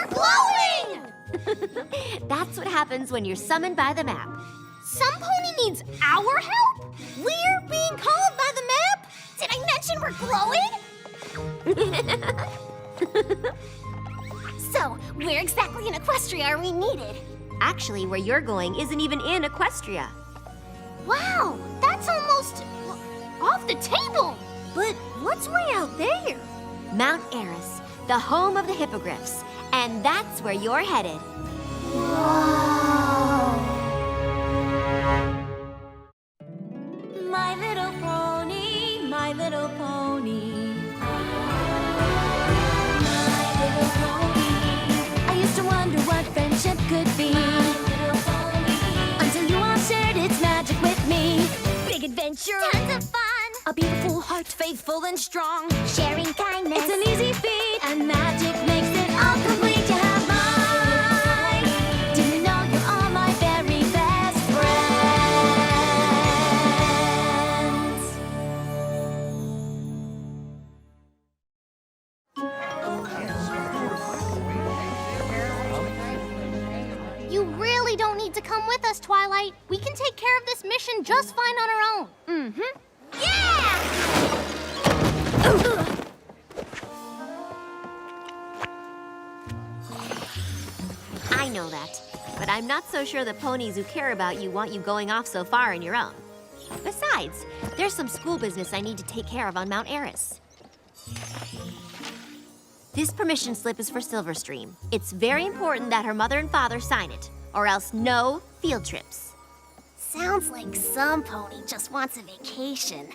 We're glowing! That's what happens when you're summoned by the map. Some pony needs our help? We're being called by the map? Did I mention we're glowing? So, where exactly in Equestria are we needed? Actually, where you're going isn't even in Equestria. Wow, that's almost off the table. But what's way out there? Mount Aris, the home of the hippogriffs. And that's where you're headed. Wow. My little pony, my little pony. My little pony. I used to wonder what friendship could be. My little pony. Until you all shared its magic with me. Big adventure. Tons of fun. A beautiful heart, faithful and strong. Sharing kindness. It's an easy feat, and magic makes it all complete. You have mine. Do you know you're all my very best friends. You really don't need to come with us, Twilight. We can take care of this mission just fine on our own. Mm-hmm. Yeah! I know that, but I'm not so sure the ponies who care about you want you going off so far on your own. Besides, there's some school business I need to take care of on Mount Aris. This permission slip is for Silverstream. It's very important that her mother and father sign it, or else no field trips. Sounds like some pony just wants a vacation.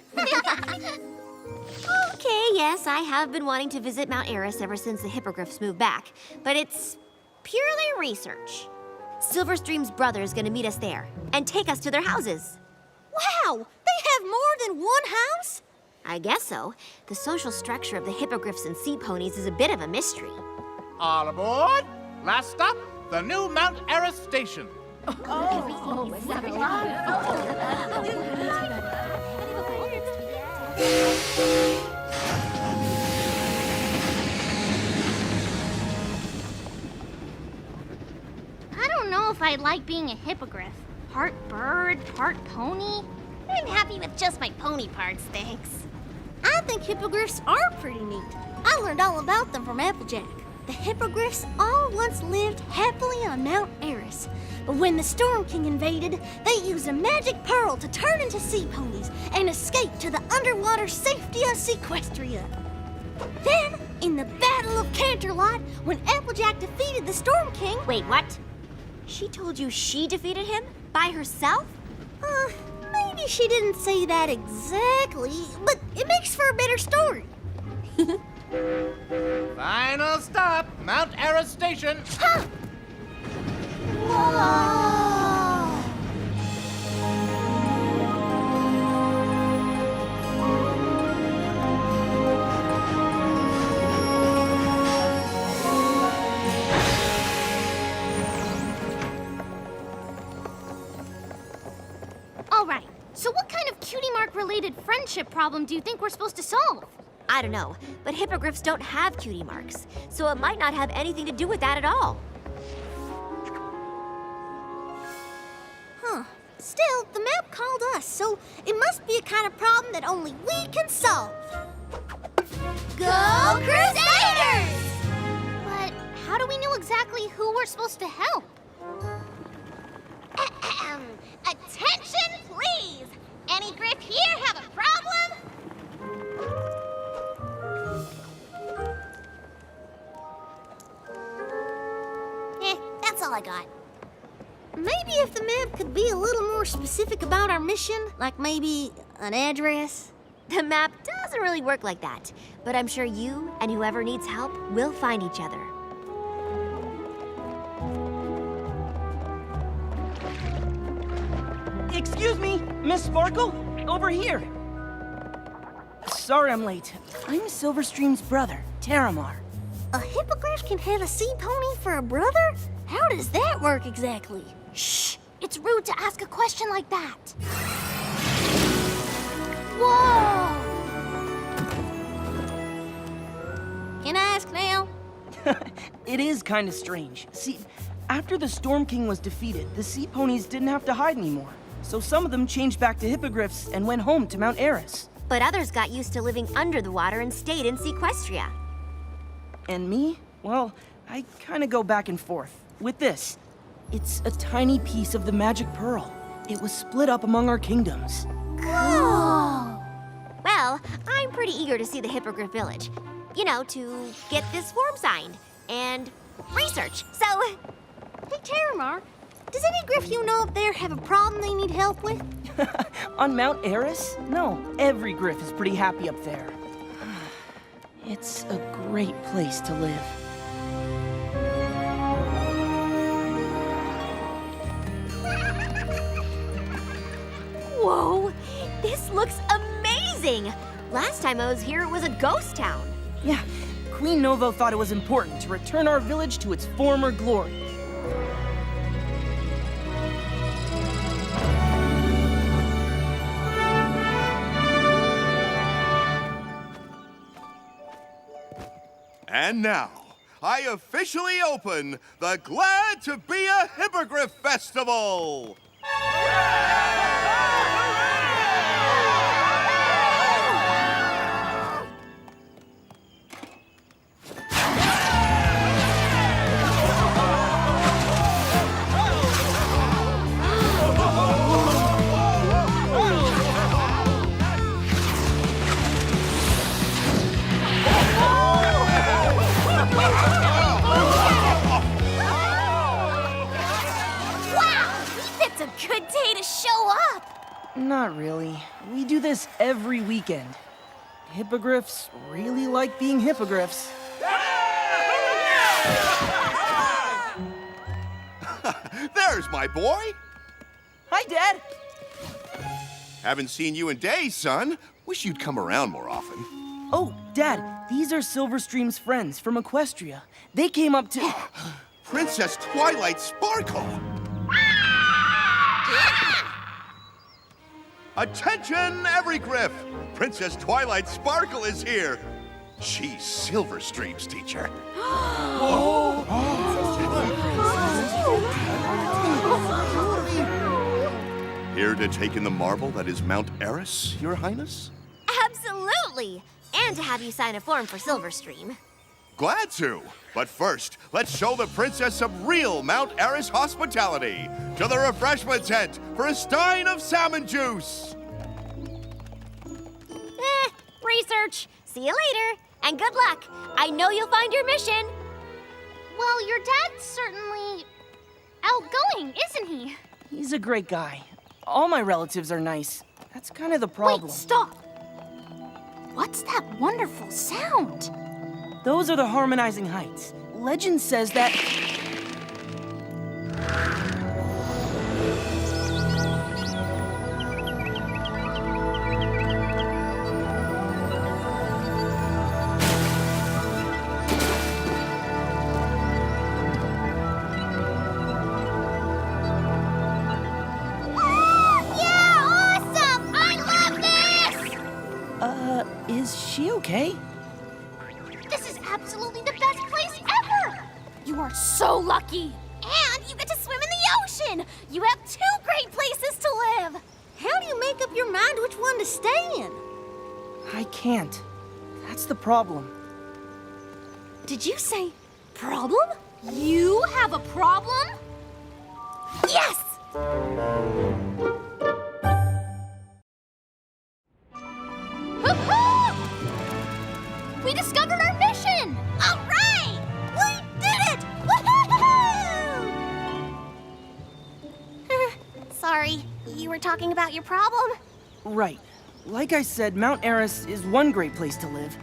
Okay, yes, I have been wanting to visit Mount Aris ever since the hippogriffs moved back, but it's purely research. Silverstream's brother is going to meet us there and take us to their houses. Wow! They have more than one house? I guess so. The social structure of the hippogriffs and sea ponies is a bit of a mystery. All aboard! Last stop, the new Mount Aris station. I don't know if I like being a hippogriff. Part bird, part pony. I'm happy with just my pony parts, thanks. I think hippogriffs are pretty neat. I learned all about them from Applejack. The hippogriffs all once lived happily on Mount Aris. But when the Storm King invaded, they used a magic pearl to turn into sea ponies and escape to the underwater safety of Equestria. Then, in the Battle of Canterlot, when Applejack defeated the Storm King... Wait, what? She told you she defeated him? By herself? Maybe she didn't say that exactly, but it makes for a better story. Final stop, Mount Aris station. Huh! Whoa! All right, so what kind of cutie mark-related friendship problem do you think we're supposed to solve? I don't know, but hippogriffs don't have cutie marks, so it might not have anything to do with that at all. Huh. Still, the map called us, so it must be a kind of problem that only we can solve. Go Crusaders! But how do we know exactly who we're supposed to help? Attention, please! Any griff here have a problem? That's all I got. Maybe if the map could be a little more specific about our mission, like maybe an address. The map doesn't really work like that, but I'm sure you and whoever needs help will find each other. Excuse me, Miss Sparkle? Over here. Sorry I'm late. I'm Silverstream's brother, Teramar. A hippogriff can have a sea pony for a brother? How does that work exactly? Shh! It's rude to ask a question like that. Whoa! Can I ask now? it is kind of strange. See, after the Storm King was defeated, the sea ponies didn't have to hide anymore. So some of them changed back to hippogriffs and went home to Mount Aris. But others got used to living under the water and stayed in Equestria. And me? Well, I kind of go back and forth. With this, it's a tiny piece of the magic pearl. It was split up among our kingdoms. Cool! Well, I'm pretty eager to see the Hippogriff Village. You know, to get this form signed and research. So, Hey, Teramar, does any griff you know up there have a problem they need help with? On Mount Aris? No, every griff is pretty happy up there. It's a great place to live. whoa, this looks amazing! Last time I was here, it was a ghost town. Yeah, Queen Novo thought it was important to return our village to its former glory. And now, I officially open the Glad to Be a Hippogriff Festival! It's a good day to show up. Not really. We do this every weekend. Hippogriffs really like being hippogriffs. There's my boy! Hi, Dad! Haven't seen you in days, son. Wish you'd come around more often. Oh, Dad, these are Silverstream's friends from Equestria. They came up to... Princess Twilight Sparkle! Attention, every griff! Princess Twilight Sparkle is here. She's Silverstream's teacher. Here to take in the marvel that is Mount Aris, Your Highness? Absolutely! And to have you sign a form for Silverstream. Glad to. But first, let's show the princess some real Mount Aris hospitality. To the refreshment tent for a stein of salmon juice. Research. See you later. And good luck. I know you'll find your mission. Well, your dad's certainly outgoing, isn't he? He's a great guy. All my relatives are nice. That's kind of the problem. Wait, stop! What's that wonderful sound? Those are the harmonizing heights. Legend says that... Is she okay? This is absolutely the best place ever! You are so lucky! And you get to swim in the ocean! You have 2 great places to live! How do you make up your mind which one to stay in? I can't. That's the problem. Did you say problem? You have a problem? Yes! We discovered our mission! All right! We did it! Woohoo! Sorry, you were talking about your problem? Right. Like I said, Mount Aris is one great place to live.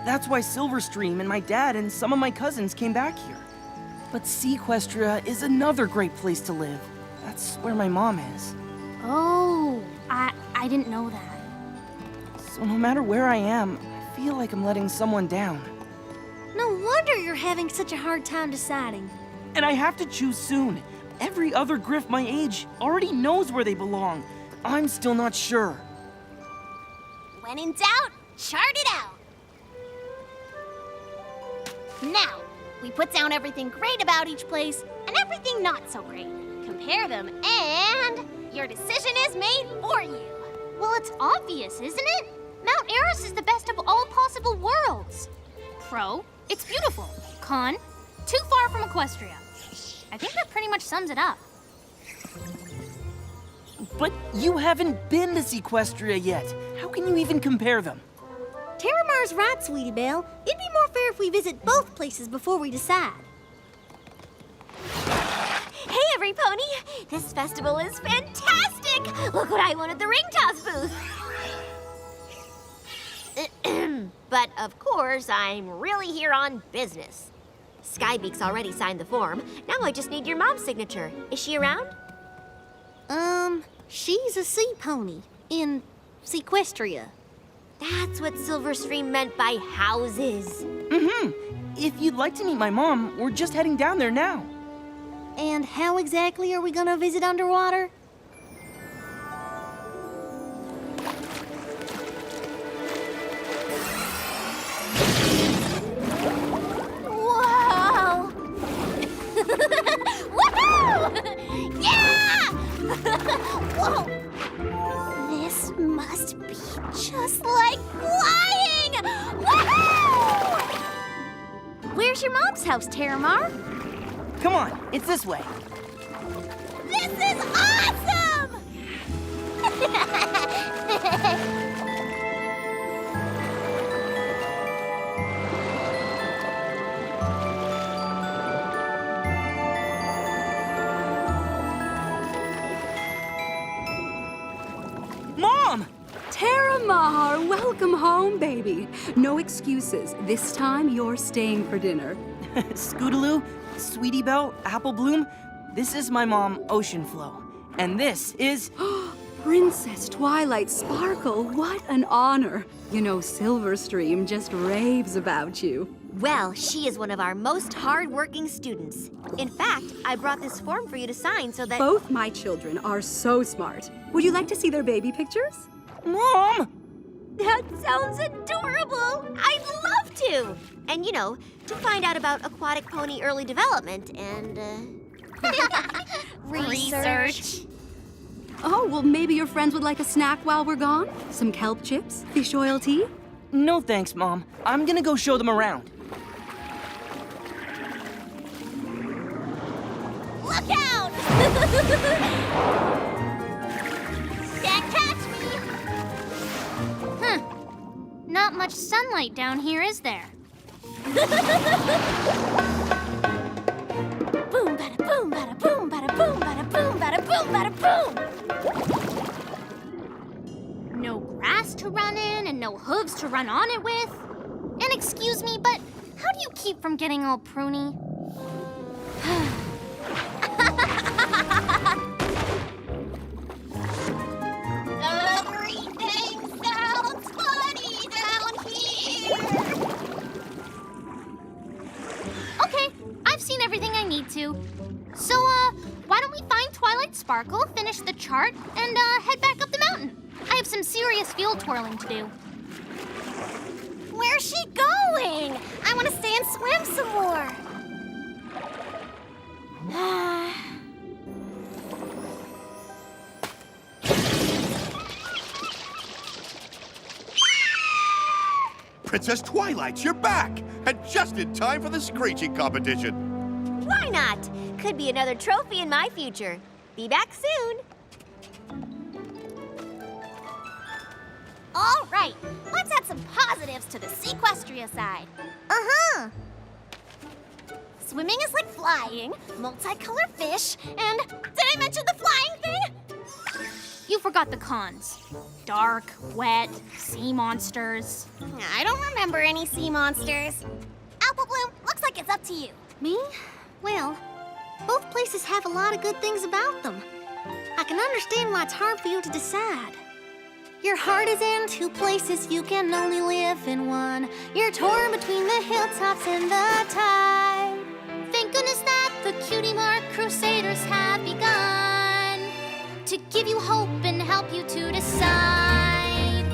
That's why Silverstream and my dad and some of my cousins came back here. But Equestria is another great place to live. That's where my mom is. Oh, I didn't know that. So no matter where I am, I feel like I'm letting someone down. No wonder you're having such a hard time deciding. And I have to choose soon. Every other griff my age already knows where they belong. I'm still not sure. When in doubt, chart it out. Now, We put down everything great about each place and everything not so great. Compare them, and your decision is made for you. Well, it's obvious, isn't it? Mount Aris is the best of all possible worlds. Pro, it's beautiful. Con, too far from Equestria. I think that pretty much sums it up. But you haven't been to Equestria yet. How can you even compare them? Teramar's right, Sweetie Belle. It'd be more fair if we visit both places before we decide. Hey, everypony! This festival is fantastic! Look what I won at the ring toss booth! But of course, I'm really here on business. Skybeak's already signed the form. Now I just need your mom's signature. Is she around? She's a sea pony in Equestria. That's what Silverstream meant by houses. If you'd like to meet my mom, we're just heading down there now. And how exactly are we gonna visit underwater? Whoa! Woohoo! Yeah! Whoa! This must be just like flying! Woohoo! Where's your mom's house, Teramar? Come on, it's this way. This is awesome! Mom! Teramar, welcome home, baby. No excuses. This time you're staying for dinner. Scootaloo, Sweetie Belle, Apple Bloom, this is my mom, Ocean Flow. And this is... Princess Twilight Sparkle, what an honor. You know, Silverstream just raves about you. Well, she is one of our most hard-working students. In fact, I brought this form for you to sign so that... Both my children are so smart. Would you like to see their baby pictures? Mom! That sounds adorable! I'd love to! And, you know, to find out about aquatic pony early development and, Research. Oh, well, maybe your friends would like a snack while we're gone? Some kelp chips? Fish oil tea? No thanks, Mom. I'm gonna go show them around. Look out! Can't catch me! Not much sunlight down here, is there? Boom, bada boom, bada boom, bada boom, bada boom, bada boom, bada boom! No grass to run in and no hooves to run on it with. And excuse me, but how do you keep from getting all pruny? Everything sounds funny down here! Okay, I've seen everything I need to. So, why don't we find Twilight Sparkle, finish the chart, and, head back up the mountain? I have some serious field twirling to do. Where's she going? I want to stay and swim some more. Princess Twilight, you're back! And just in time for the screeching competition. why not? Could be another trophy in my future. Be back soon. All right, let's add some positives to the Equestria side. Uh-huh. Swimming is like flying, multicolored fish, and did I mention the flying thing? You forgot the cons. Dark, wet, sea monsters. I don't remember any sea monsters. Apple Bloom, looks like it's up to you. Me? Well, both places have a lot of good things about them. I can understand why it's hard for you to decide. Your heart is in two places, you can only live in one. You're torn between the hilltops and the tide. Thank goodness that the Cutie Mark Crusaders have begun to give you hope and help you to decide.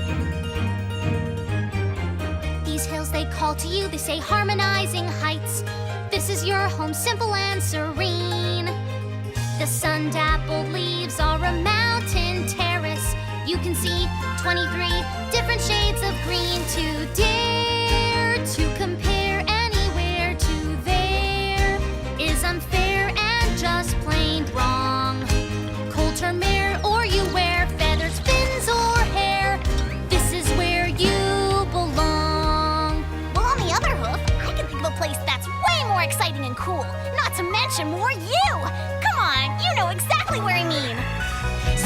These hills, they call to you, they say harmonizing heights. This is your home, simple and serene. The sun-dappled leaves are a mountain terrace. You can see 23 different shades of green. To dare to compare anywhere to there is unfair and just plain wrong. Coultermere or you wear feathers, fins or hair, this is where you belong. Well, on the other hoof, I can think of a place that's way more exciting and cool. Not to mention more you. Come on, you know exactly where I mean.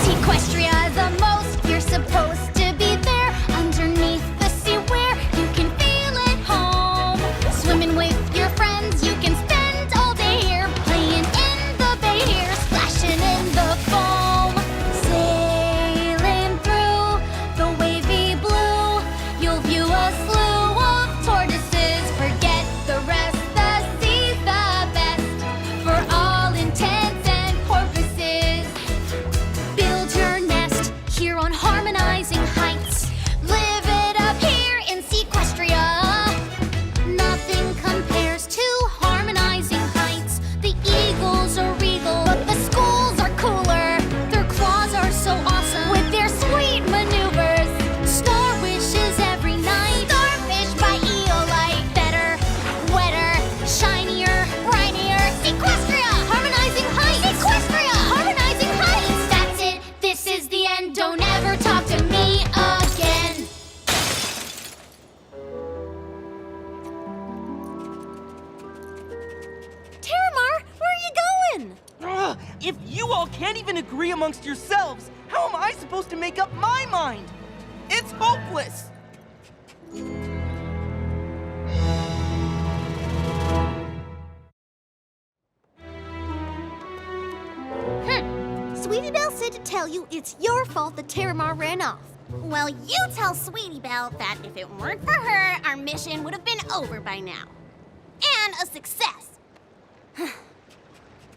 Equestria the most, you're supposed to be there. Underneath the sea where you can feel at home. Swimming with your friends, you can spend all day here. Playing in the bay here, splashing in the foam. Sailing through the wavy blue, you'll view a slew of tortoises. Forget the rest, the sea's the best for all intents and purposes. Build your nest here on harmonizing heights. Live it up here in Equestria. Nothing compares to harmonizing heights. The eagles are regal, but the schools are cooler. Their claws are so awesome with their sweet maneuvers. Star wishes every night. Starfish by Eolite. Better, wetter, shinier, brinier. Equestria, harmonizing heights. Equestria, harmonizing heights. That's it. This is the end. Don't ever talk to me again. Teramar, where are you going? Ugh, if you all can't even agree amongst yourselves, how am I supposed to make up my mind? It's hopeless! Sweetie Belle said to tell you it's your fault that Teramar ran off. Well, you tell Sweetie Belle that if it weren't for her, our mission would have been over by now. And a success.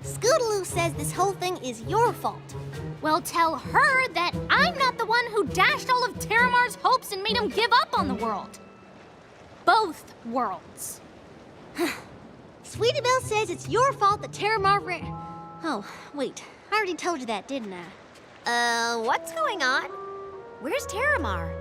Scootaloo says this whole thing is your fault. Well, tell her that I'm not the one who dashed all of Teramar's hopes and made him give up on the world. Both worlds. Sweetie Belle says it's your fault that Teramar ran... Oh, wait. I already told you that, didn't I? What's going on? Where's Teramar?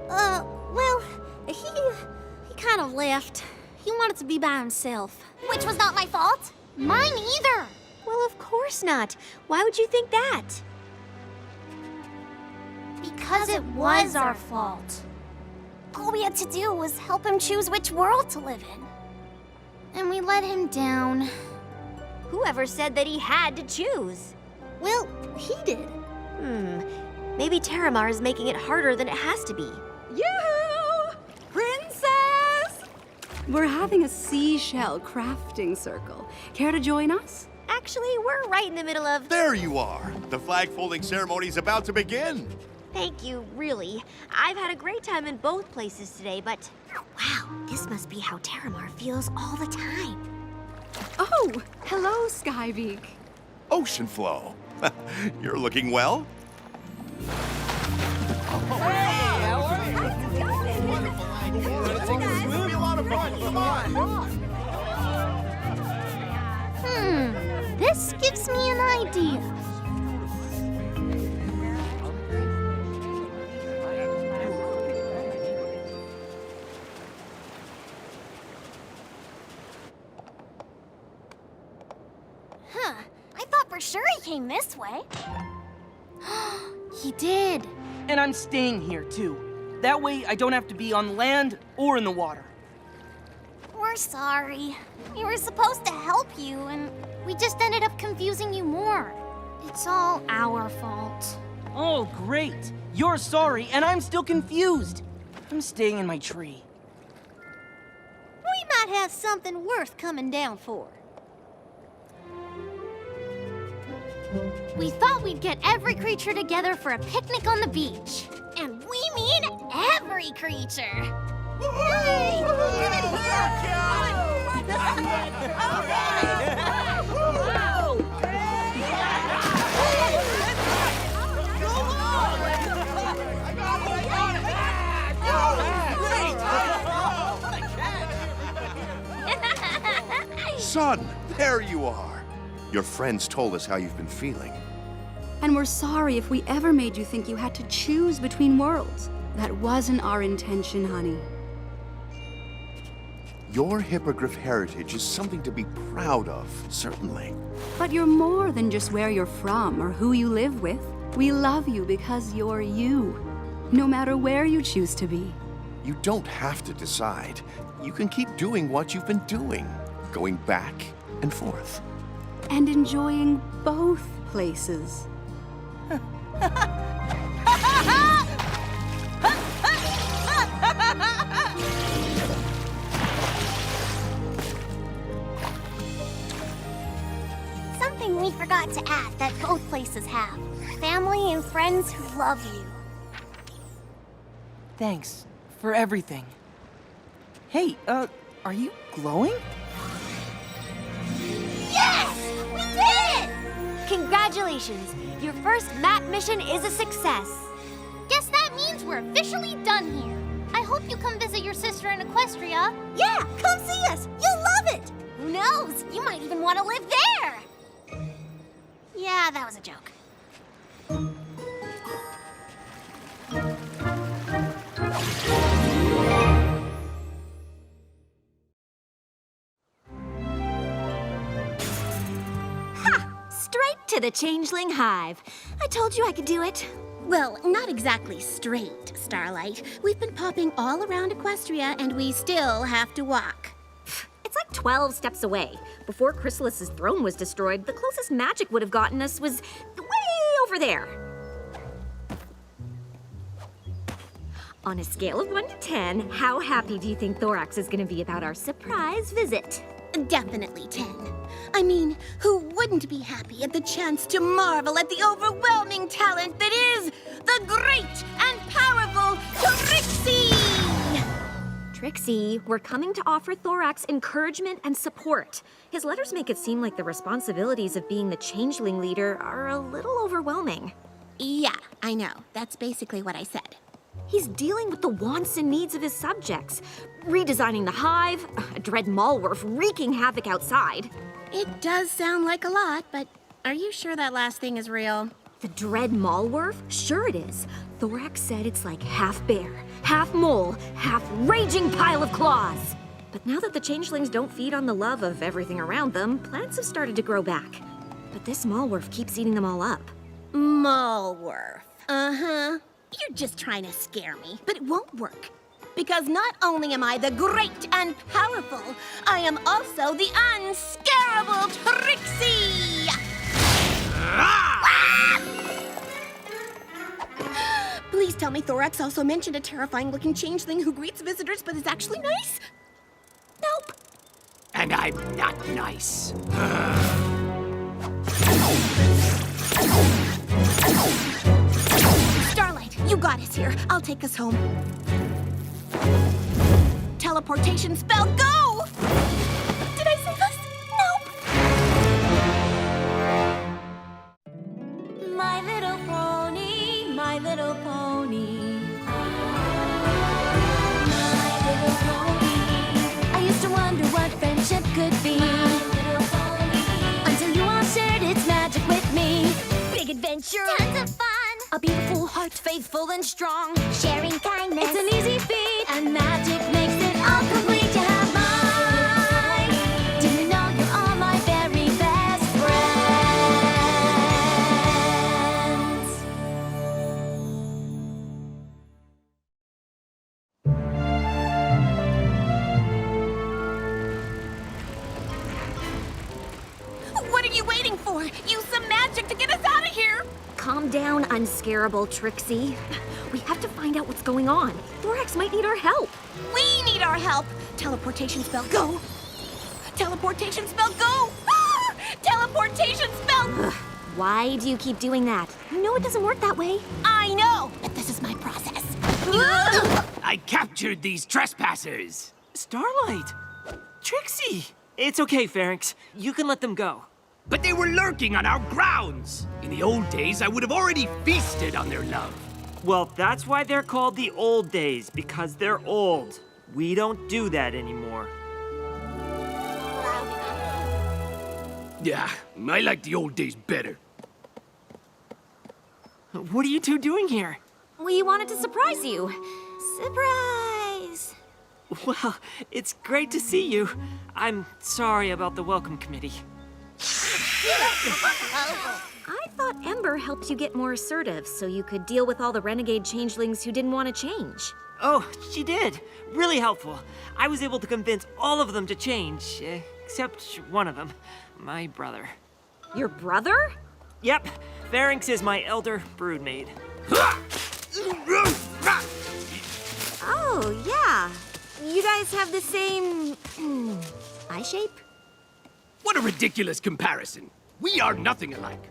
Well, he kind of left. He wanted to be by himself. Which was not my fault. Mine either. Well, of course not. Why would you think that? Because it was our fault. All we had to do was help him choose which world to live in. And we let him down. Whoever said that he had to choose? Well, he did. Maybe Teramar is making it harder than it has to be. Yoo-hoo! Princess! We're having a seashell crafting circle. Care to join us? Actually, we're right in the middle of... There you are. The flag folding ceremony's about to begin. Thank you, really. I've had a great time in both places today, but... Wow, this must be how Teramar feels all the time. Oh, hello, Skybeak. Ocean flow. You're looking well. This gives me an idea. I thought for sure he came this way. He did. And I'm staying here, too. That way I don't have to be on land or in the water. We're sorry. We were supposed to help you, and we just ended up confusing you more. It's all our fault. Oh, great. You're sorry, and I'm still confused. I'm staying in my tree. We might have something worth coming down for. We thought we'd get every creature together for a picnic on the beach. And we mean every creature. Son, there you are. Your friends told us how you've been feeling. And we're sorry if we ever made you think you had to choose between worlds. That wasn't our intention, honey. Your hippogriff heritage is something to be proud of, certainly. But you're more than just where you're from or who you live with. We love you because you're you, no matter where you choose to be. You don't have to decide. You can keep doing what you've been doing, going back and forth. And enjoying both places. Something we forgot to add that both places have. Family and friends who love you. Thanks for everything. Hey, are you glowing? Yes! We did it! Congratulations! Your first map mission is a success. Guess that means we're officially done here. I hope you come visit your sister in Equestria. Yeah, come see us. You'll love it. Who knows? You might even want to live there. Yeah, that was a joke. Straight to the changeling hive. I told you I could do it. Well, not exactly straight, Starlight. We've been popping all around Equestria, and we still have to walk. It's like 12 steps away. Before Chrysalis's throne was destroyed, the closest magic would have gotten us was way over there. On a scale of 1 to 10, how happy do you think Thorax is going to be about our surprise visit? Definitely 10. I mean, who wouldn't be happy at the chance to marvel at the overwhelming talent that is the great and powerful Trixie? Trixie, we're coming to offer Thorax encouragement and support. His letters make it seem like the responsibilities of being the changeling leader are a little overwhelming. Yeah, I know. That's basically what I said. He's dealing with the wants and needs of his subjects, redesigning the hive, a dread Malworth wreaking havoc outside. It does sound like a lot, but are you sure that last thing is real? The dread Malworth? Sure it is. Thorax said it's like half bear, half mole, half raging pile of claws. But now that the changelings don't feed on the love of everything around them, plants have started to grow back. But this Malworth keeps eating them all up. Malworth. Uh-huh. You're just trying to scare me, but it won't work. Because not only am I the great and powerful, I am also the unscarable Trixie! Ah! Please tell me Thorax also mentioned a terrifying-looking changeling who greets visitors but is actually nice? Nope. And I'm not nice. Starlight, you got us here. I'll take us home. Teleportation spell, go! Did I save us? Nope. My little pony, my little pony. My little pony. I used to wonder what friendship could be. My little pony. Until you all shared its magic with me. Big adventure. Tons of fun. A beautiful heart, faithful and strong. Sharing kindness. It's an easy feat, and magic makes it all complete. You have mine. Do you know you're all my very best friends? What are you waiting for? Use some magic to get us out of here! Calm down, unscarable Trixie. We have to find out what's going on. Thorax might need our help. We need our help! Teleportation spell, go! Teleportation spell, go! Ah! Teleportation spell! Why do you keep doing that? You know it doesn't work that way. I know, but this is my process. I captured these trespassers. Starlight! Trixie! It's okay, Pharynx. You can let them go. But they were lurking on our grounds. In the old days, I would have already feasted on their love. Well, that's why they're called the old days, because they're old. We don't do that anymore. Yeah, I like the old days better. What are you two doing here? We wanted to surprise you. Surprise! Well, it's great to see you. I'm sorry about the welcome committee. I thought Ember helped you get more assertive so you could deal with all the renegade changelings who didn't want to change. Oh, she did. Really helpful. I was able to convince all of them to change, except one of them, my brother. Your brother? Yep, Pharynx is my elder broodmate. Oh, yeah. You guys have the same... eye shape? What a ridiculous comparison. We are nothing alike.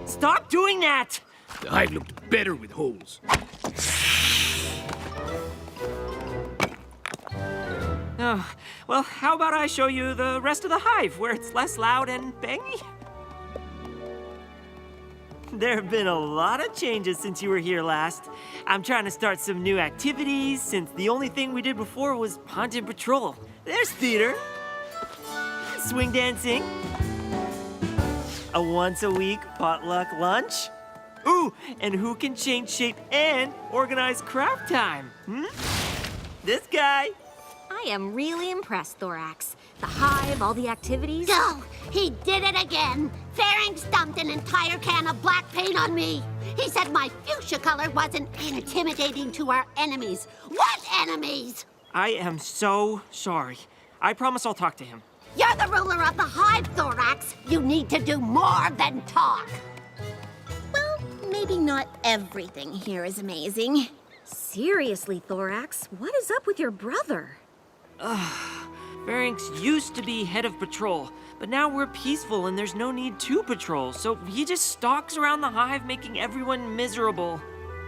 Stop doing that! The hive looked better with holes. Oh, well, how about I show you the rest of the hive, where it's less loud and bangy? There have been a lot of changes since you were here last. I'm trying to start some new activities, since the only thing we did before was hunt and patrol. There's theater, swing dancing, a once-a-week potluck lunch. Ooh, and who can change shape and organize craft time? This guy. I am really impressed, Thorax. The hive, all the activities. Oh, he did it again. Farin dumped an entire can of black paint on me. He said my fuchsia color wasn't intimidating to our enemies. What enemies? I am so sorry. I promise I'll talk to him. You're the ruler of the hive, Thorax. You need to do more than talk. Well, maybe not everything here is amazing. Seriously, Thorax, what is up with your brother? Pharynx used to be head of patrol, but now we're peaceful and there's no need to patrol, so he just stalks around the hive making everyone miserable.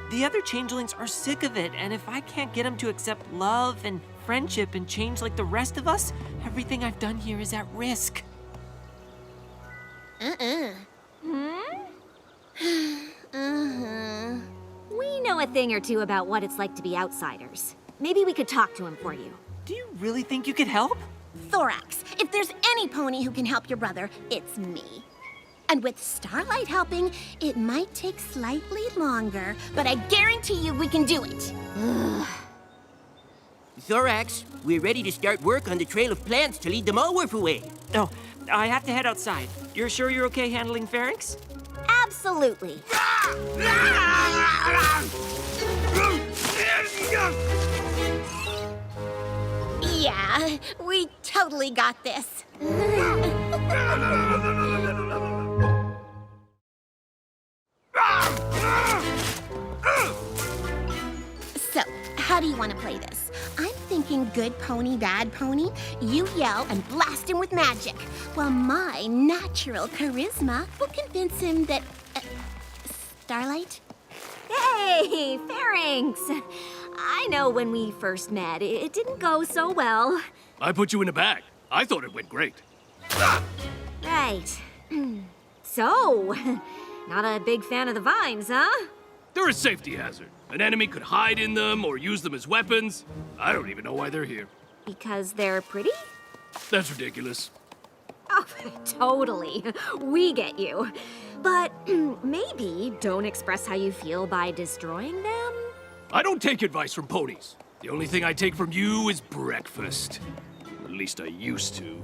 The other changelings are sick of it, and if I can't get them to accept love and friendship and change like the rest of us, everything I've done here is at risk. We know a thing or two about what it's like to be outsiders. Maybe we could talk to him for you. Do you really think you could help? Thorax, if there's any pony who can help your brother, it's me. And with Starlight helping, it might take slightly longer, but I guarantee you we can do it. Thorax, we're ready to start work on the trail of plants to lead the Malworf away. No, I have to head outside. You're sure you're okay handling Pharynx? Absolutely. Yeah, we totally got this. So, how do you want to play this? I'm thinking good pony, bad pony. You yell and blast him with magic, while my natural charisma will convince him that... Starlight? Hey, Pharynx! I know when we first met, it didn't go so well. I put you in a bag. I thought it went great. Right. So, not a big fan of the vines, huh? They're a safety hazard. An enemy could hide in them or use them as weapons. I don't even know why they're here. Because they're pretty? That's ridiculous. Oh, totally. We get you. But maybe don't express how you feel by destroying them? I don't take advice from ponies. The only thing I take from you is breakfast. At least I used to.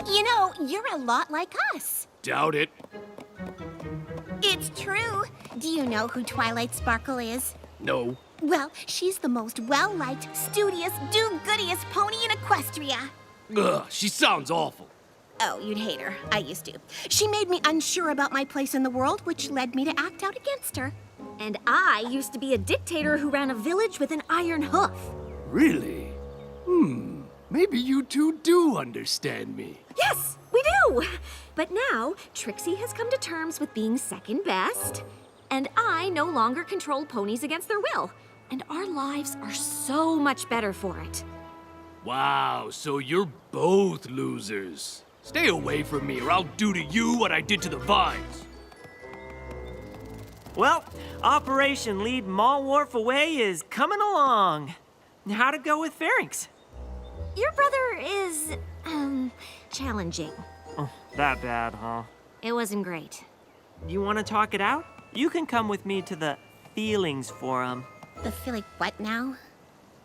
You know, you're a lot like us. Doubt it. It's true. Do you know who Twilight Sparkle is? No. Well, she's the most well-liked, studious, do-goodiest pony in Equestria. Ugh, she sounds awful. Oh, you'd hate her. I used to. She made me unsure about my place in the world, which led me to act out against her. And I used to be a dictator who ran a village with an iron hoof. Really? Maybe you two do understand me. Yes, we do! But now, Trixie has come to terms with being second best, and I no longer control ponies against their will. And our lives are so much better for it. Wow, so you're both losers. Stay away from me or I'll do to you what I did to the vines. Well, Operation Lead Malworf Away is coming along. How'd it go with Pharynx? Your brother is Challenging. Oh, that bad, huh? It wasn't great. You want to talk it out? You can come with me to the Feelings Forum. The feeling what now?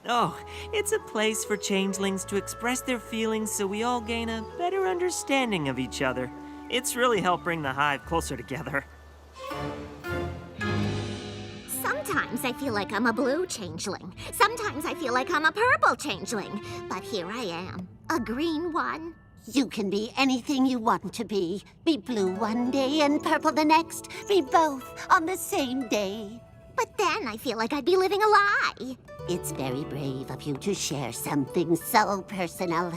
Oh, it's a place for changelings to express their feelings so we all gain a better understanding of each other. It's really helped bring the hive closer together. Sometimes I feel like I'm a blue changeling. Sometimes I feel like I'm a purple changeling. But here I am, a green one. You can be anything you want to be. Be blue one day and purple the next. Be both on the same day. But then I feel like I'd be living a lie. It's very brave of you to share something so personal.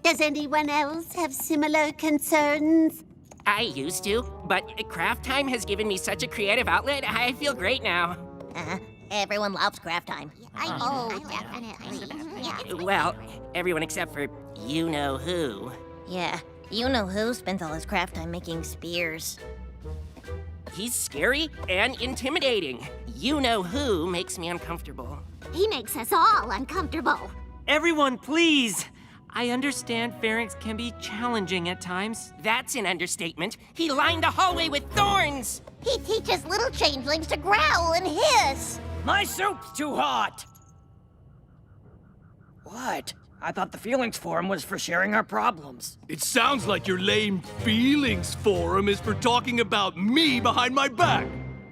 Does anyone else have similar concerns? I used to, but craft time has given me such a creative outlet, I feel great now. Everyone loves craft time. Definitely. Well, everyone except for you-know-who. Yeah, you know who spends all his craft time making spears. He's scary and intimidating. You-know-who makes me uncomfortable. He makes us all uncomfortable. Everyone, please! I understand pharynx can be challenging at times. That's an understatement. He lined the hallway with thorns! He teaches little changelings to growl and hiss. My soup's too hot! What? I thought the Feelings Forum was for sharing our problems. It sounds like your lame feelings forum is for talking about me behind my back.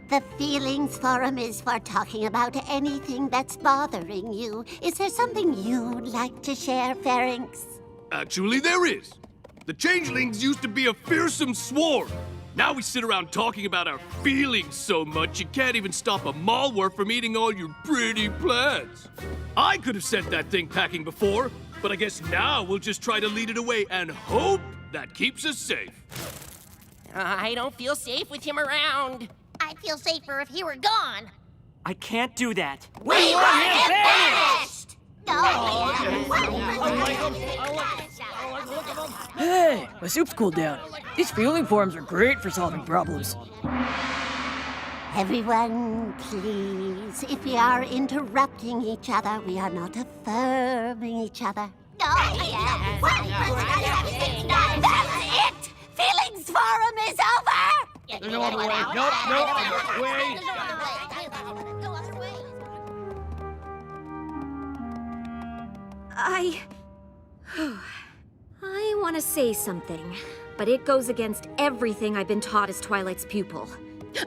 The Feelings Forum is for talking about anything that's bothering you. Is there something you'd like to share, Pharynx? Actually, there is. The changelings used to be a fearsome swarm. Now we sit around talking about our feelings so much you can't even stop a malware from eating all your pretty plants. I could have sent that thing packing before, but I guess now we'll just try to lead it away and hope that keeps us safe. I don't feel safe with him around. I'd feel safer if he were gone. I can't do that. We want him finished! Hey, my soup's cooled down. These feeling forums are great for solving problems. Everyone, please, if we are interrupting each other, we are not affirming each other. That's it! Feelings Forum is over! No other way. Nope, wait. I want to say something, but it goes against everything I've been taught as Twilight's pupil.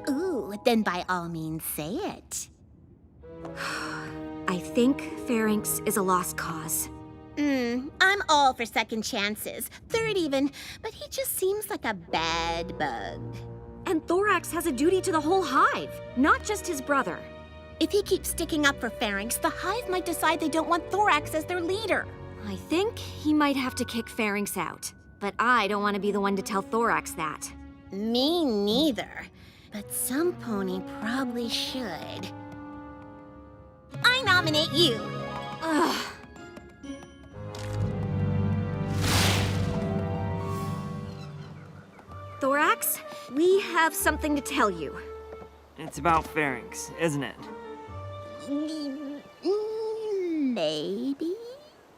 Ooh, then by all means say it. I think pharynx is a lost cause. I'm all for second chances, third even, but he just seems like a bad bug. And Thorax has a duty to the whole hive, not just his brother. If he keeps sticking up for Pharynx, the hive might decide they don't want Thorax as their leader. I think he might have to kick Pharynx out, but I don't want to be the one to tell Thorax that. Me neither, but some pony probably should. I nominate you. Ugh. Thorax, we have something to tell you. It's about pharynx, isn't it? Maybe?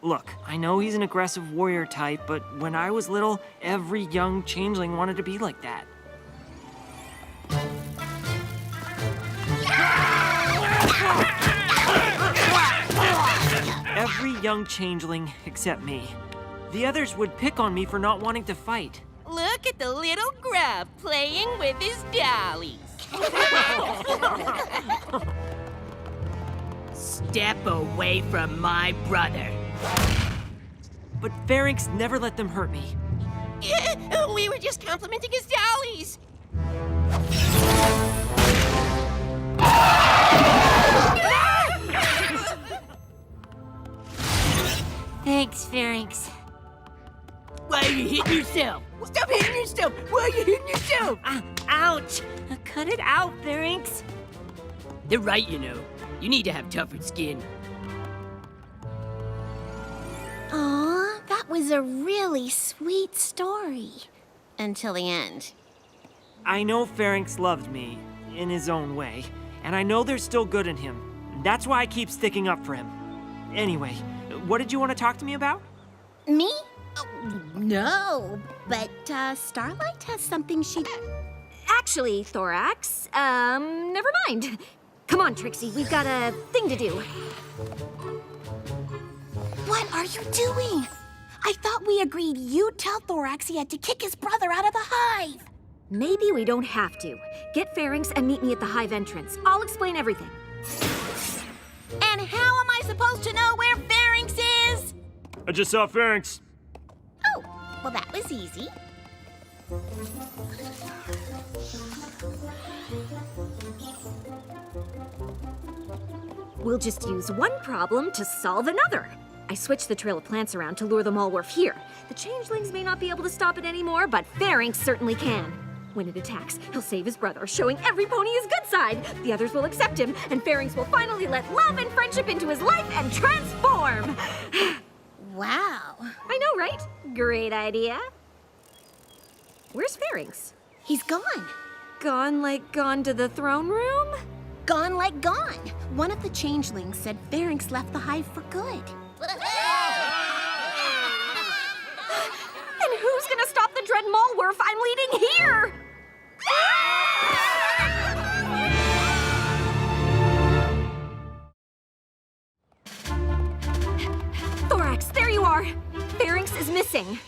Look, I know he's an aggressive warrior type, but when I was little, every young changeling wanted to be like that. Every young changeling except me. The others would pick on me for not wanting to fight. Look at the little grub playing with his dollies. Step away from my brother. But pharynx never let them hurt me. We were just complimenting his dollies. Thanks, Pharynx. Why are you hitting yourself? Stop hitting yourself! Why are you hitting yourself? Ouch! Cut it out, Pharynx. They're right, you know. You need to have tougher skin. Aw, that was a really sweet story. Until the end. I know Pharynx loved me, in his own way, and I know there's still good in him. That's why I keep sticking up for him. Anyway, what did you want to talk to me about? Me? No, but Starlight has something she... Actually, Thorax, never mind. Come on, Trixie, we've got a thing to do. What are you doing? I thought we agreed you'd tell Thorax he had to kick his brother out of the hive. Maybe we don't have to. Get Pharynx and meet me at the hive entrance. I'll explain everything. And how am I supposed to know where Pharynx is? I just saw Pharynx. Oh, well, that was easy. We'll just use one problem to solve another. I switched the trail of plants around to lure the Malwarf here. The changelings may not be able to stop it anymore, but Pharynx certainly can. When it attacks, he'll save his brother, showing every pony his good side. The others will accept him, and Pharynx will finally let love and friendship into his life and transform. Wow. I know, right? Great idea. Where's Pharynx? He's gone. Gone like gone to the throne room? Gone like gone. One of the changelings said Pharynx left the hive for good. And who's gonna stop the dread Malwarf I'm leading here? Thorax, there you are. Pharynx is missing.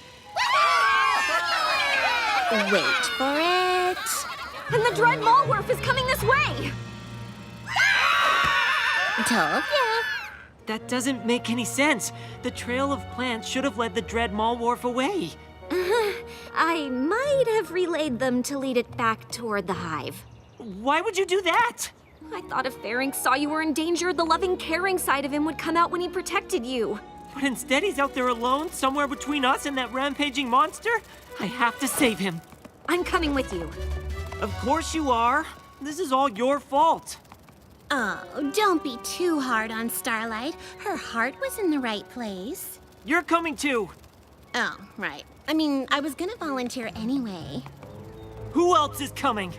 Wait for it. And the dread Malwarf is coming this way. Told ya. That doesn't make any sense. The trail of plants should have led the dread Malwarf away. I might have relayed them to lead it back toward the hive. Why would you do that? I thought if Pharynx saw you were in danger, the loving, caring side of him would come out when he protected you. But instead he's out there alone, somewhere between us and that rampaging monster? I have to save him. I'm coming with you. Of course you are. This is all your fault. Oh, don't be too hard on Starlight. Her heart was in the right place. You're coming too. Oh, right. I mean, I was gonna volunteer anyway. Who else is coming?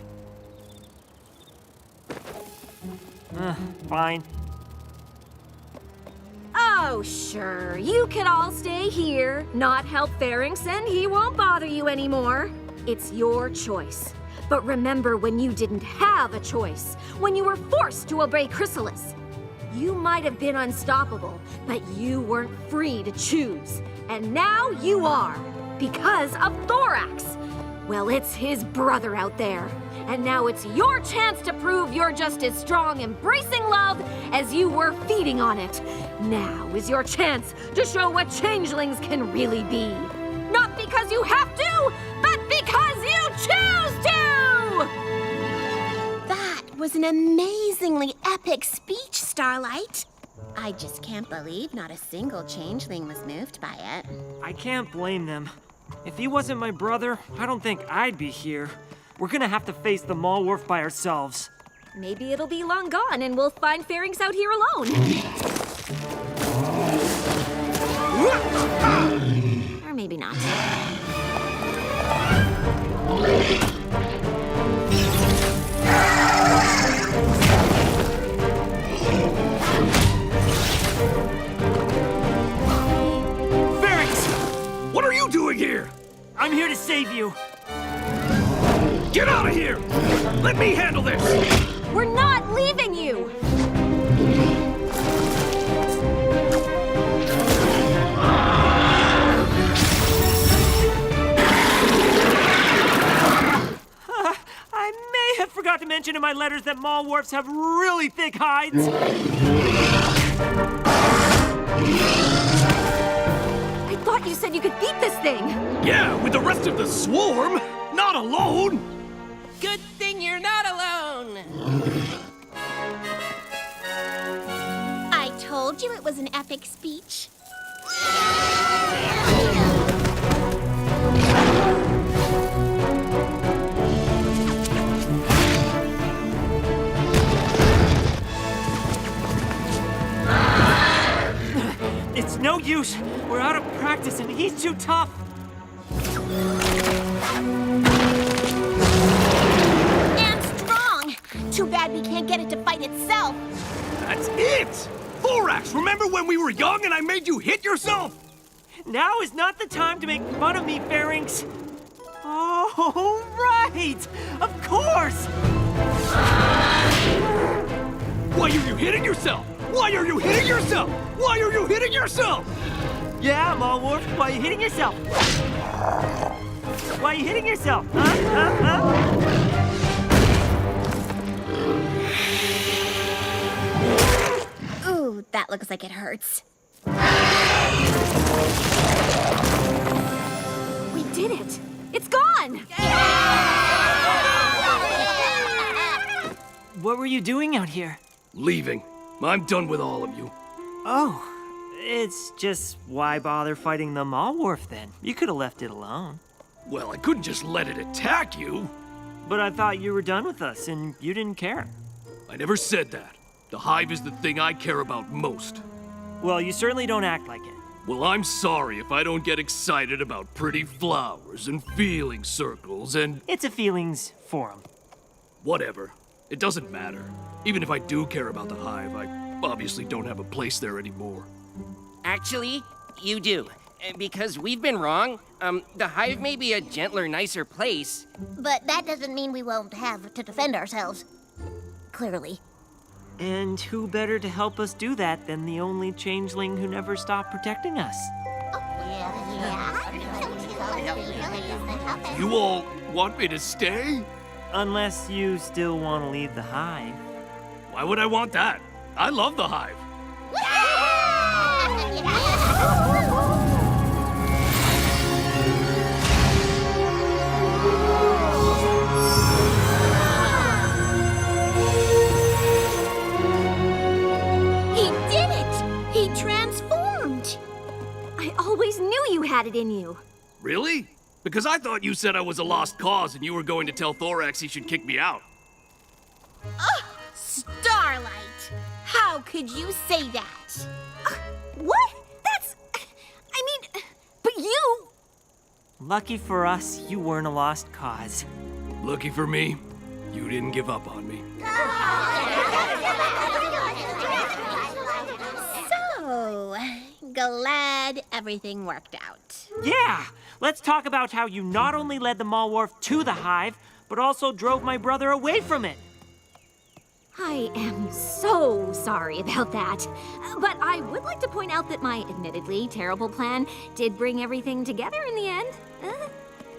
Fine. Oh, sure. You could all stay here, not help Pharynx, and he won't bother you anymore. It's your choice. But remember when you didn't have a choice, when you were forced to obey Chrysalis. You might have been unstoppable, but you weren't free to choose. And now you are, because of Thorax. Well, it's his brother out there. And now it's your chance to prove you're just as strong embracing love as you were feeding on it. Now is your chance to show what changelings can really be. Not because you have to, but because you choose to! That was an amazingly epic speech, Starlight. I just can't believe not a single changeling was moved by it. I can't blame them. If he wasn't my brother, I don't think I'd be here. We're gonna have to face the Malwarf by ourselves. Maybe it'll be long gone and we'll find Pharynx out here alone. Or maybe not. Pharynx! What are you doing here? I'm here to save you. Get out of here! Let me handle this! We're not leaving you! I may have forgot to mention in my letters that Malwarfs have really thick hides. I thought you said you could beat this thing! Yeah, with the rest of the swarm! Not alone! Good thing you're not alone. I told you it was an epic speech. It's no use. We're out of practice and he's too tough. And strong! Too bad we can't get it to fight itself. That's it! Thorax, remember when we were young and I made you hit yourself? Now is not the time to make fun of me, Pharynx. Oh, right! Of course! Why are you hitting yourself? Why are you hitting yourself? Why are you hitting yourself? Yeah, Mallwolf, why are you hitting yourself? Why are you hitting yourself? Ooh, that looks like it hurts. We did it! It's gone! What were you doing out here? Leaving. I'm done with all of you. Oh, it's just why bother fighting the Mallwolf then? You could have left it alone. Well, I couldn't just let it attack you. But I thought you were done with us and you didn't care. I never said that. The hive is the thing I care about most. Well, you certainly don't act like it. Well, I'm sorry if I don't get excited about pretty flowers and feeling circles and... It's a feelings forum. Whatever. It doesn't matter. Even if I do care about the hive, I obviously don't have a place there anymore. Actually, you do. Because we've been wrong. The hive may be a gentler, nicer place. But that doesn't mean we won't have to defend ourselves. Clearly. And who better to help us do that than the only changeling who never stopped protecting us? You all want me to stay? Unless you still want to leave the hive. Why would I want that? I love the hive. He did it! He transformed! I always knew you had it in you. Really? Because I thought you said I was a lost cause and you were going to tell Thorax he should kick me out. Starlight! How could you say that? What? That's... I mean, but you... Lucky for us, you weren't a lost cause. Lucky for me, you didn't give up on me. So, glad everything worked out. Yeah! Let's talk about how you not only led the Mallwolf to the hive, but also drove my brother away from it. I am so sorry about that. But I would like to point out that my admittedly terrible plan did bring everything together in the end.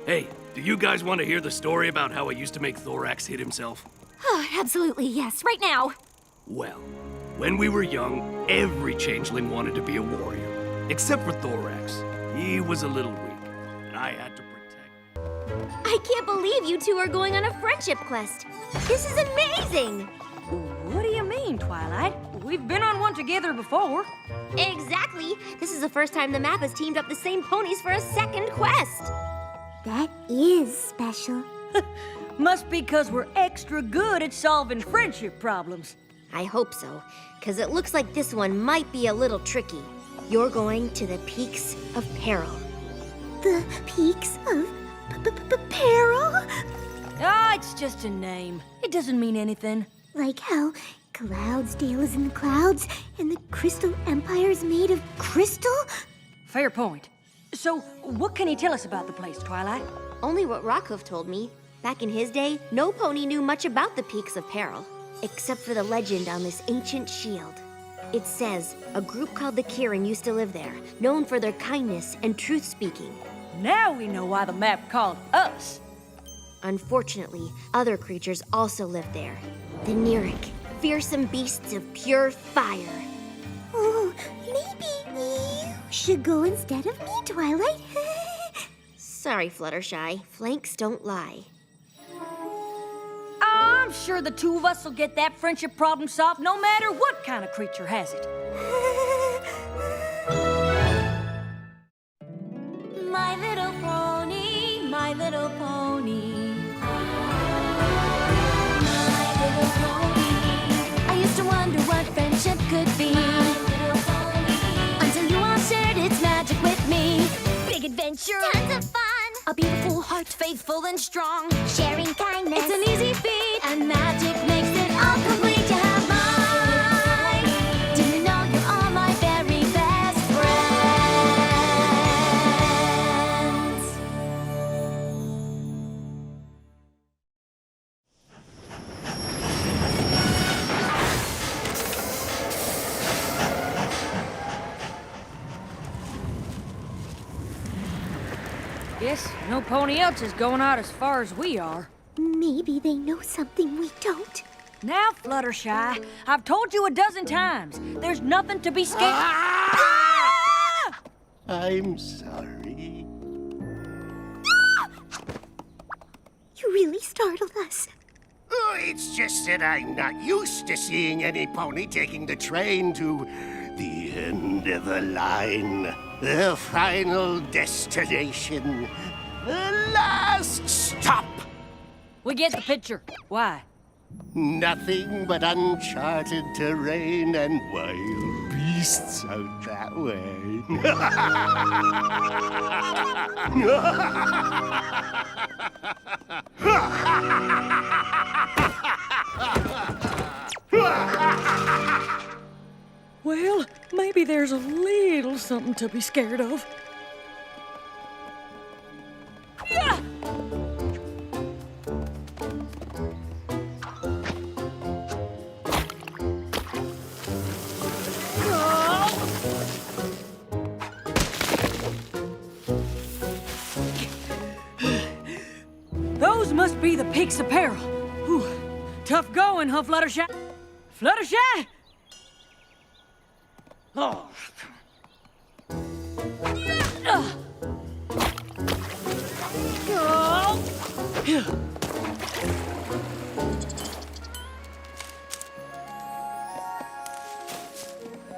Hey, do you guys want to hear the story about how I used to make Thorax hit himself? Absolutely, yes, right now. Well, when we were young, every changeling wanted to be a warrior. Except for Thorax. He was a little weak, and I had to protect. I can't believe you two are going on a friendship quest. This is amazing! What do you mean, Twilight? We've been on one together before. Exactly. This is the first time the map has teamed up the same ponies for a second quest. That is special. Must be because we're extra good at solving friendship problems. I hope so, because it looks like this one might be a little tricky. You're going to the Peaks of Peril. The Peaks of Peril? Ah, it's just a name. It doesn't mean anything. Like how Cloudsdale is in the clouds and the Crystal Empire is made of crystal? Fair point. So, what can you tell us about the place, Twilight? Only what Rockhoof told me. Back in his day, no pony knew much about the Peaks of Peril, except for the legend on this ancient shield. It says a group called the Kieran used to live there, known for their kindness and truth-speaking. Now we know why the map called us. Unfortunately, other creatures also lived there. The Neric, fearsome beasts of pure fire. Oh, maybe you should go instead of me, Twilight. Sorry, Fluttershy. Flanks don't lie. I'm sure the two of us will get that friendship problem solved no matter what kind of creature has it. My little pony, my little pony. My little pony. I used to wonder what friendship could be. Until you all shared its magic with me. Big adventure. Tons of fun. A beautiful heart, faithful and strong. Sharing kindness. It's an easy feat. And magic makes it all complete. You have mine. Do you know you're all my very best friends? Guess no pony else is going out as far as we are. Maybe they know something we don't. Now, Fluttershy, I've told you a dozen times, there's nothing to be scared. I'm sorry. You really startled us. Oh, it's just that I'm not used to seeing any pony taking the train to the end of the line. The final destination. The last stop. We get the picture. Why? Nothing but uncharted terrain and wild beasts out that way. Well, maybe there's a little something to be scared of. Yeah! Those must be the Peak's apparel. Whew. Tough going, huh, Fluttershy? Fluttershy? Oh.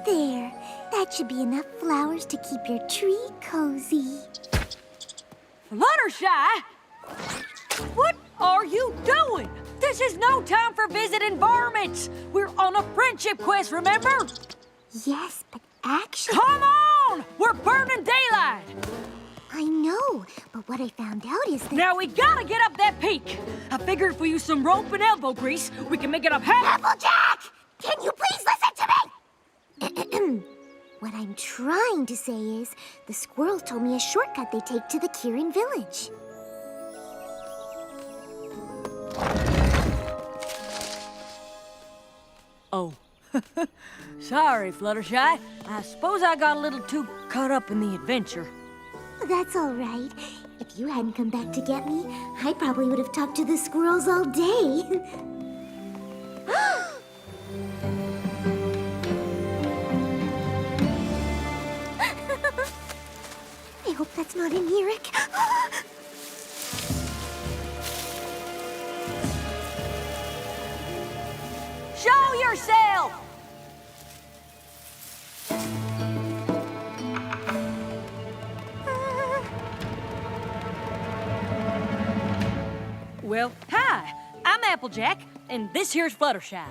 There. That should be enough flowers to keep your tree cozy. Fluttershy? What are you doing? This is no time for visiting varmints. We're on a friendship quest, remember? Yes, but actually... Come on! We're burning daylight! I know, but what I found out is that... Now we gotta get up that peak. I figured if we use some rope and elbow grease, we can make it up half... Applejack! Can you please listen to me? What I'm trying to say is, the squirrels told me a shortcut they take to the Kieran village. Oh. Sorry, Fluttershy. I suppose I got a little too caught up in the adventure. That's all right. If you hadn't come back to get me, I probably would have talked to the squirrels all day. I hope that's not an Eric. Show yourself! Well, hi. I'm Applejack, and this here's Fluttershy.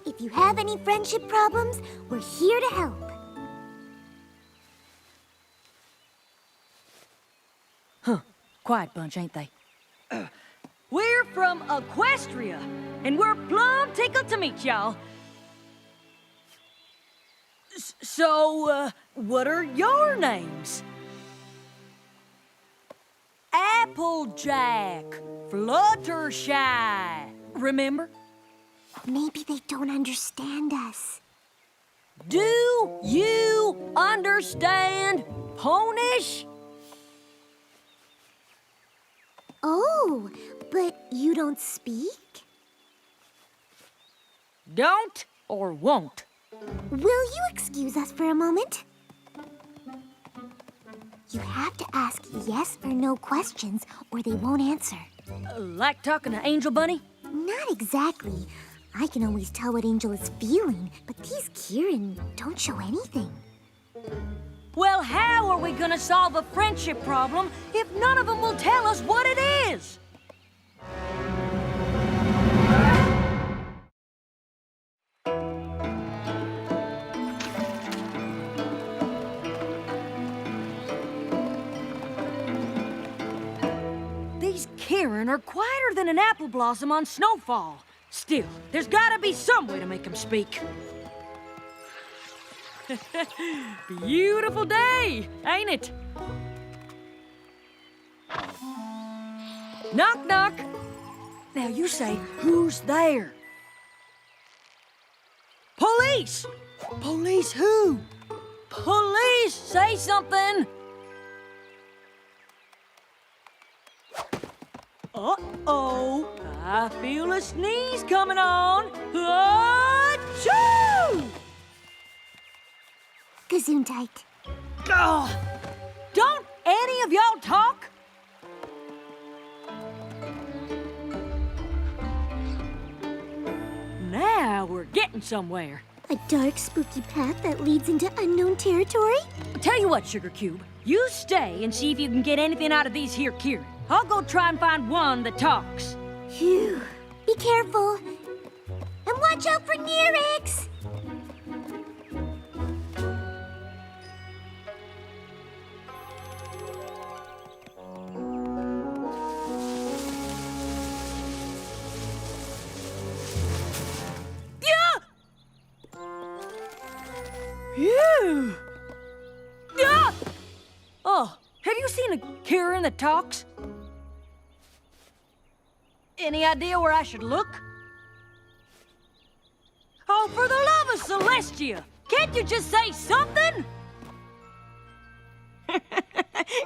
If you have any friendship problems, we're here to help. Huh. Quiet bunch, ain't they? We're from Equestria, and we're plumb tickled to meet y'all. So, what are your names? Applejack, Fluttershy. Remember? Maybe they don't understand us. Do you understand Ponies? Oh, but you don't speak? Don't or won't? Will you excuse us for a moment? You have to ask yes or no questions, or they won't answer. Like talking to Angel Bunny? Not exactly. I can always tell what Angel is feeling, but these Kieran don't show anything. Well, how are we gonna solve a friendship problem if none of them will tell us what it is? These Kieran are quieter than an apple blossom on snowfall. Still, there's gotta be some way to make them speak. Beautiful day, ain't it? Knock, knock. Now you say, who's there? Police! Police who? Police, say something! Uh-oh, I feel a sneeze coming on. Achoo! Gesundheit. Oh, don't any of y'all talk? Now we're getting somewhere. A dark, spooky path that leads into unknown territory? Tell you what, Sugar Cube, you stay and see if you can get anything out of these here Kieran. I'll go try and find one that talks. Phew. Be careful. And watch out for Nerix! Phew! Ah! Oh, have you seen a Kieran that talks? Any idea where I should look? Oh, for the love of Celestia! Can't you just say something?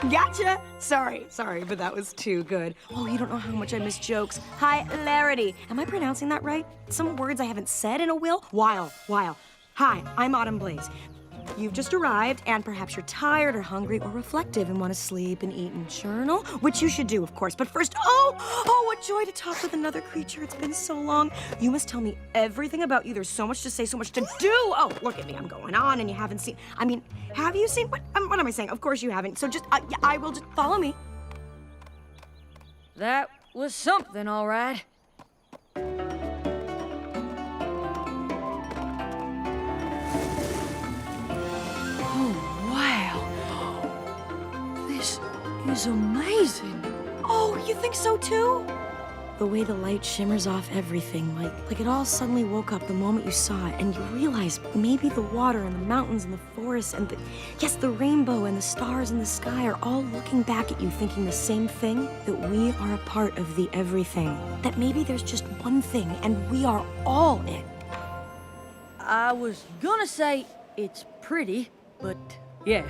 Gotcha! Sorry, but that was too good. Oh, you don't know how much I miss jokes. Hi, Rarity. Am I pronouncing that right? Some words I haven't said in a while. Hi, I'm Autumn Blaze. You've just arrived, and perhaps you're tired or hungry or reflective and want to sleep and eat and journal, which you should do, of course. But first, oh, what joy to talk with another creature. It's been so long. You must tell me everything about you. There's so much to say, so much to do. Oh, look at me. I'm going on, and you haven't seen... I mean, have you seen... What am I saying? Of course you haven't. So just, I will just... Follow me. That was something, all right. Is amazing. Oh, you think so too? The way the light shimmers off everything, like it all suddenly woke up the moment you saw it, and you realize maybe the water and the mountains and the forests and the rainbow and the stars in the sky are all looking back at you thinking the same thing, that we are a part of the everything. That maybe there's just one thing and we are all it. I was gonna say it's pretty, but yeah.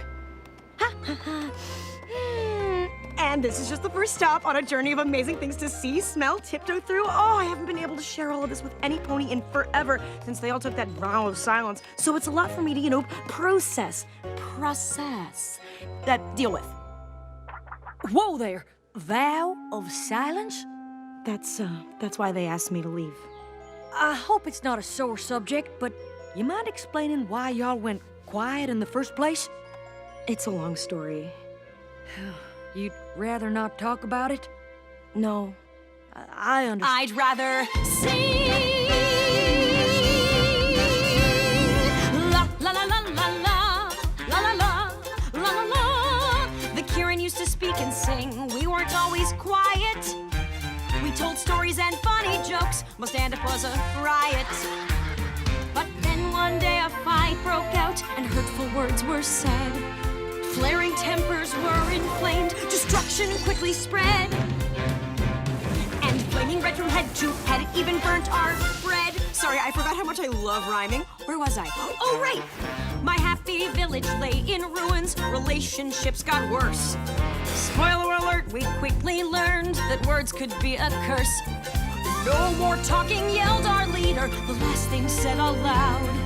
And this is just the first stop on a journey of amazing things to see, smell, tiptoe through. Oh, I haven't been able to share all of this with any pony in forever since they all took that vow of silence. So it's a lot for me to, process, deal with. Whoa there, vow of silence? That's why they asked me to leave. I hope it's not a sore subject, but you mind explaining why y'all went quiet in the first place? It's a long story. You'd rather not talk about it? No. I understand. I'd rather sing. La la la la la la la la la la la la. The Kieran used to speak and sing. We weren't always quiet. We told stories and funny jokes. My stand-up was a riot. But then one day a fight broke out and hurtful words were said. Flaring tempers were inflamed, destruction quickly spread. And flaming red from head to head, it even burnt our bread. Sorry, I forgot how much I love rhyming. Where was I? Oh, right! My happy village lay in ruins, relationships got worse. Spoiler alert, we quickly learned that words could be a curse. No more talking, yelled our leader, the last thing said aloud.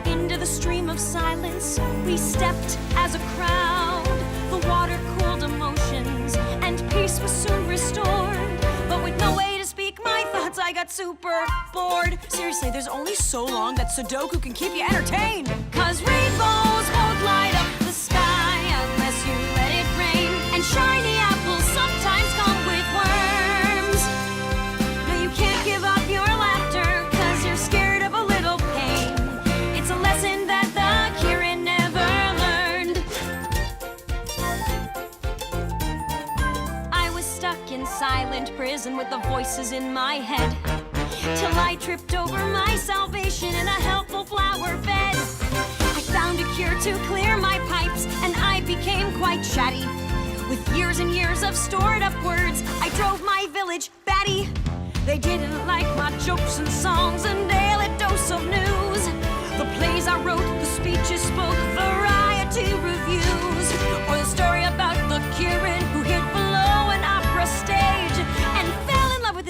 Into the stream of silence we stepped as a crowd. The water cooled emotions and peace was soon restored. But with no way to speak my thoughts, I got super bored. Seriously, there's only so long that Sudoku can keep you entertained. 'Cause rainbows won't light up the sky unless you let it rain. And shiny apples sometimes come with worms. No, you can't give up your laughter 'cause you're scared of a little pain. It's a lesson that the Kieran never learned. I was stuck in silent prison with the voices in my head, till I tripped over my salvation in a helpful flower bed. I found a cure to clear my pipes, and I became quite chatty. With years and years of stored up words, I drove my village batty. They didn't like my jokes and songs and daily dose of news. The plays I wrote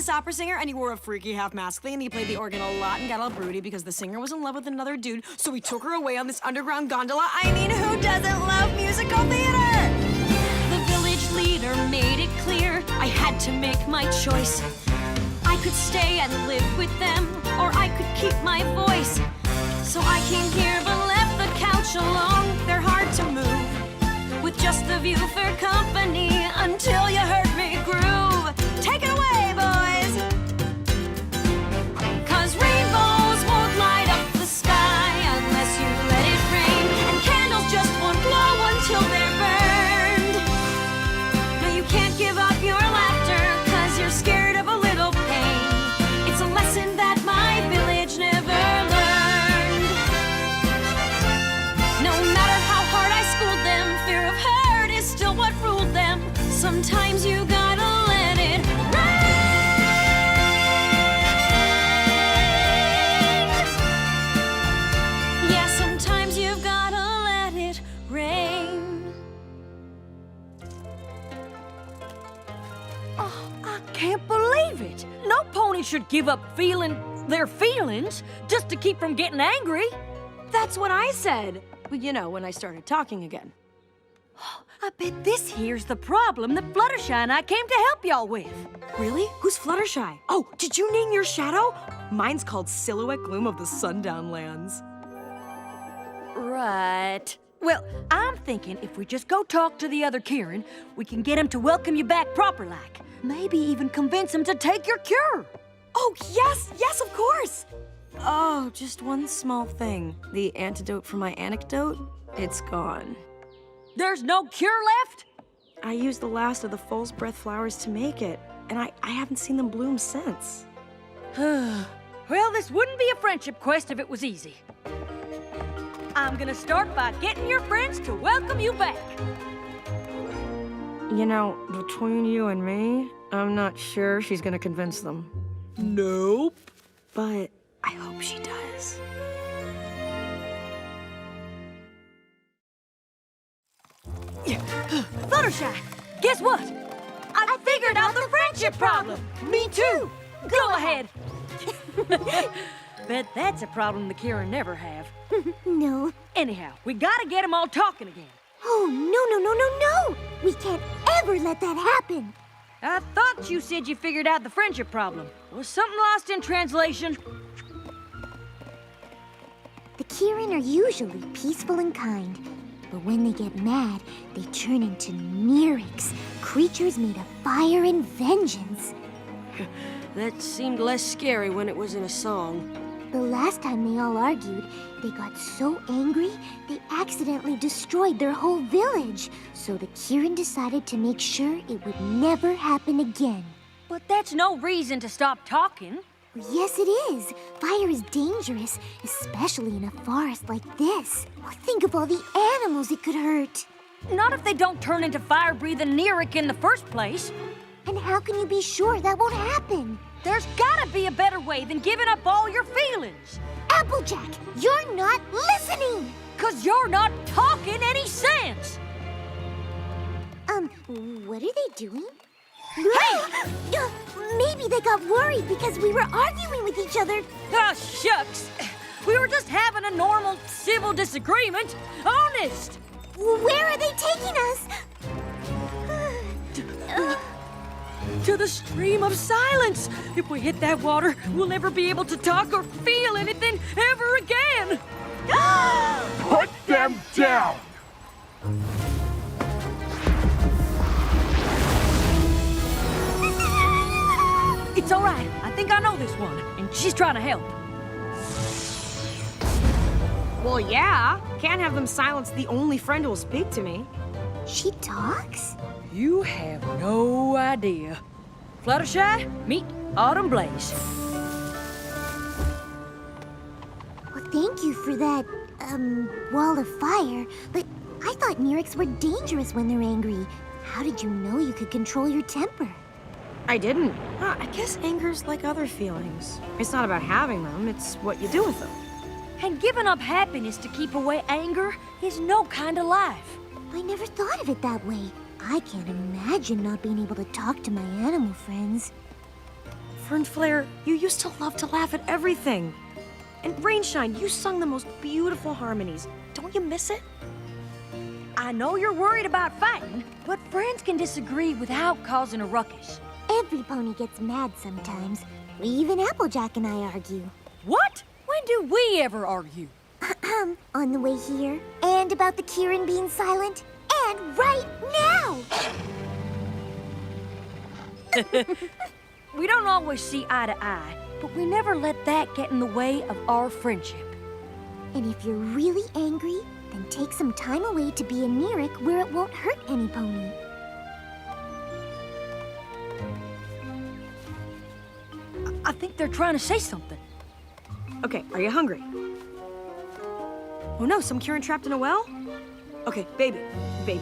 this opera singer, and he wore a freaky half-mask thing, and he played the organ a lot and got all broody because the singer was in love with another dude, so he took her away on this underground gondola. I mean, who doesn't love musical theater? The village leader made it clear I had to make my choice. I could stay and live with them, or I could keep my voice. So I came here but left the couch alone. They're hard to move, with just the view for company, until you heard me groove. Take it away, boys! 'Cause rainbows won't light up the sky unless you let it rain, and candles just won't glow until they're burned. No, you can't give up your laughter 'cause you're scared of a little pain. It's a lesson that my village never learned. No matter how hard I schooled them, fear of hurt is still what ruled them. Sometimes you gotta let it rain. Yeah, sometimes you've gotta let it rain. Oh, I can't believe it. No pony should give up feeling their feelings just to keep from getting angry. That's what I said. Well, you know, when I started talking again. I bet this here's the problem that Fluttershy and I came to help y'all with. Really? Who's Fluttershy? Oh, did you name your shadow? Mine's called Silhouette Gloom of the Sundown Lands. Right. Well, I'm thinking if we just go talk to the other Kieran, we can get him to welcome you back proper-like. Maybe even convince him to take your cure. Oh, yes, of course. Oh, just one small thing. The antidote for my anecdote, it's gone. There's no cure left? I used the last of the false breath flowers to make it, and I haven't seen them bloom since. Well, this wouldn't be a friendship quest if it was easy. I'm gonna start by getting your friends to welcome you back. You know, between you and me, I'm not sure she's gonna convince them. Nope. But I hope she does. Fluttershy, guess what? I figured out the friendship problem. Me too. Go ahead. Bet that's a problem the Kieran never have. No. Anyhow, we gotta get them all talking again. Oh, no. We can't ever let that happen. I thought you said you figured out the friendship problem. Was something lost in translation? The Kieran are usually peaceful and kind, but when they get mad, they turn into Nyrics, creatures made of fire and vengeance. That seemed less scary when it was in a song. The last time they all argued, they got so angry, they accidentally destroyed their whole village. So the Kieran decided to make sure it would never happen again. But that's no reason to stop talking. Yes, it is. Fire is dangerous, especially in a forest like this. Think of all the animals it could hurt. Not if they don't turn into fire-breathing Nyric in the first place. And how can you be sure that won't happen? There's gotta be a better way than giving up all your feelings. Applejack, you're not listening! 'Cause you're not talking any sense. What are they doing? Hey! Maybe they got worried because we were arguing with each other. Oh, shucks. We were just having a normal civil disagreement. Honest. Where are they taking us? To the stream of silence. If we hit that water, we'll never be able to talk or feel anything ever again. Put them down! It's all right. I think I know this one, and she's trying to help. Well, yeah. Can't have them silence the only friend who'll speak to me. She talks? You have no idea. Fluttershy, meet Autumn Blaze. Well, thank you for that, wall of fire. But I thought Nyrics were dangerous when they're angry. How did you know you could control your temper? I didn't. I guess anger's like other feelings. It's not about having them, it's what you do with them. And giving up happiness to keep away anger is no kind of life. I never thought of it that way. I can't imagine not being able to talk to my animal friends. Fern Flare, you used to love to laugh at everything. And Rainshine, you sung the most beautiful harmonies. Don't you miss it? I know you're worried about fighting, but friends can disagree without causing a ruckus. Every pony gets mad sometimes. Even Applejack and I argue. What? When do we ever argue? On the way here, and about the Kieran being silent, and right now! We don't always see eye to eye, but we never let that get in the way of our friendship. And if you're really angry, then take some time away to be a Neeric where it won't hurt any pony. I think they're trying to say something. Okay, are you hungry? Oh no, some Kieran trapped in a well? Okay, baby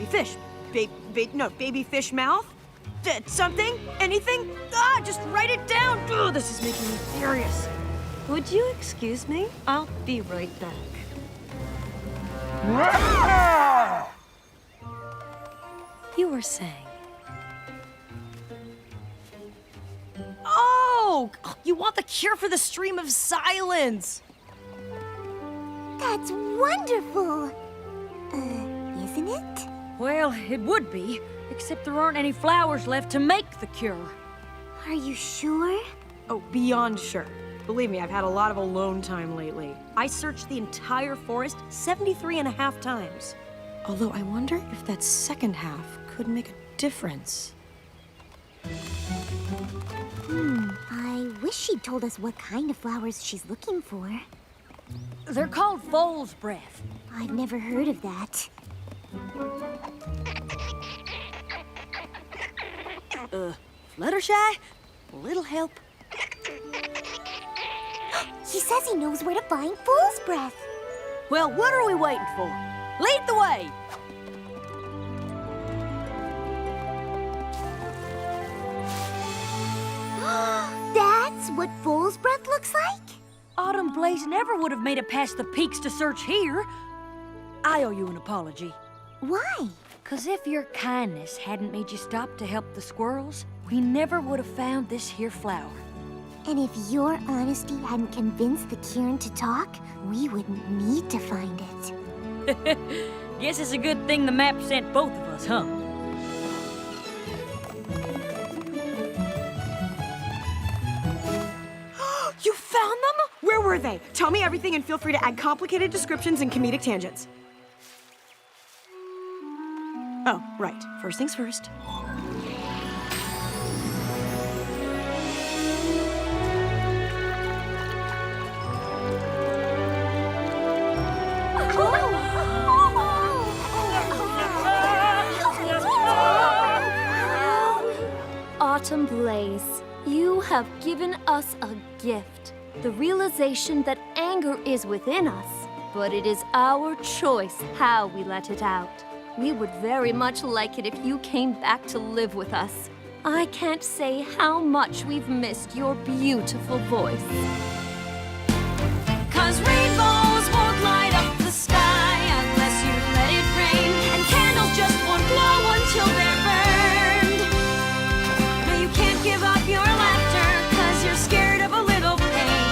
fish. Baby fish mouth? Something? Anything? Just write it down. Ugh, this is making me furious. Would you excuse me? I'll be right back. You were saying... Oh! You want the cure for the stream of silence! That's wonderful! Isn't it? Well, it would be, except there aren't any flowers left to make the cure. Are you sure? Oh, beyond sure. Believe me, I've had a lot of alone time lately. I searched the entire forest 73.5 times. Although I wonder if that second half could make a difference. I wish she'd told us what kind of flowers she's looking for. They're called foal's breath. I've never heard of that. Fluttershy? A little help? He says he knows where to find fool's breath. Well, what are we waiting for? Lead the way! That's what fool's breath looks like? Autumn Blaze never would have made it past the peaks to search here. I owe you an apology. Why? 'Cause if your kindness hadn't made you stop to help the squirrels, we never would have found this here flower. And if your honesty hadn't convinced the Kieran to talk, we wouldn't need to find it. Guess it's a good thing the map sent both of us, huh? You found them? Where were they? Tell me everything and feel free to add complicated descriptions and comedic tangents. Oh, right. First things first. Autumn Blaze, you have given us a gift. The realization that anger is within us, but it is our choice how we let it out. We would very much like it if you came back to live with us. I can't say how much we've missed your beautiful voice. 'Cause rainbows won't light up the sky unless you let it rain, and candles just won't glow until they're burned. No, you can't give up your laughter 'cause you're scared of a little pain.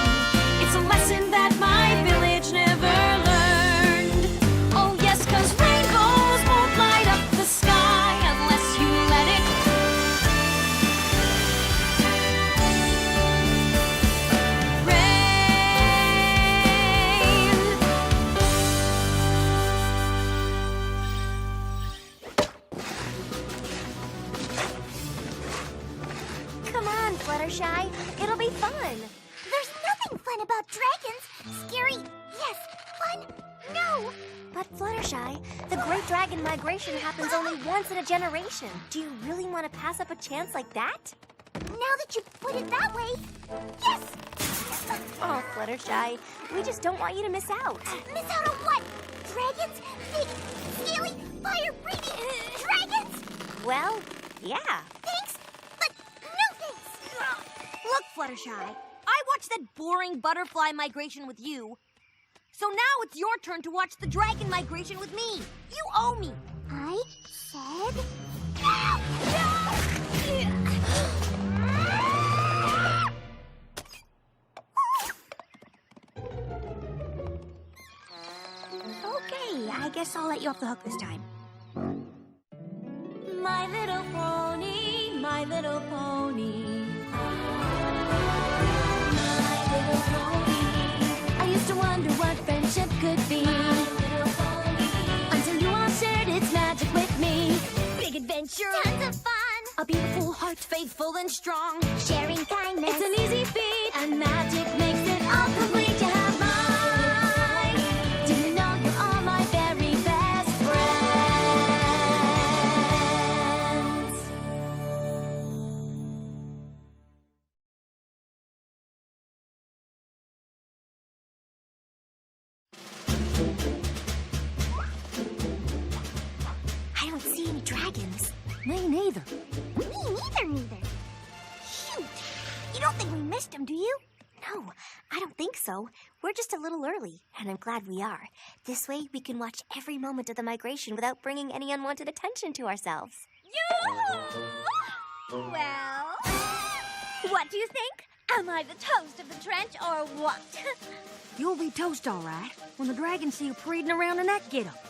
It's a lesson that my village never learned. Oh yes, 'cause rainbows won't light up the sky unless you let it Come on, Fluttershy. It'll be fun. There's nothing fun about dragons. Scary, yes. Fun, no. But Fluttershy, the Great Dragon Migration happens only once in a generation. Do you really want to pass up a chance like that? Now that you put it that way, yes! Oh, Fluttershy, we just don't want you to miss out. Miss out on what? Dragons? Big, scaly, fire-breathing dragons? Well, yeah. Thanks, but no thanks. Look, Fluttershy, I watched that boring butterfly migration with you. So now it's your turn to watch the dragon migration with me. You owe me. I said... guess I'll let you off the hook this time. My little pony, my little pony. My little pony. I used to wonder what friendship could be. My little pony. Until you all shared its magic with me. Big adventure. Tons of fun. A beautiful heart, faithful and strong. Sharing kindness. It's an easy feat, and magic makes it all complete. You have mine. Do you know you're all my very best friends? I don't see any dragons. Me neither. Me neither. Shoot. You don't think we missed them, do you? No, I don't think so. We're just a little early, and I'm glad we are. This way, we can watch every moment of the migration without bringing any unwanted attention to ourselves. Well, what do you think? Am I the toast of the trench or what? You'll be toast, all right, when the dragons see you parading around in that getup.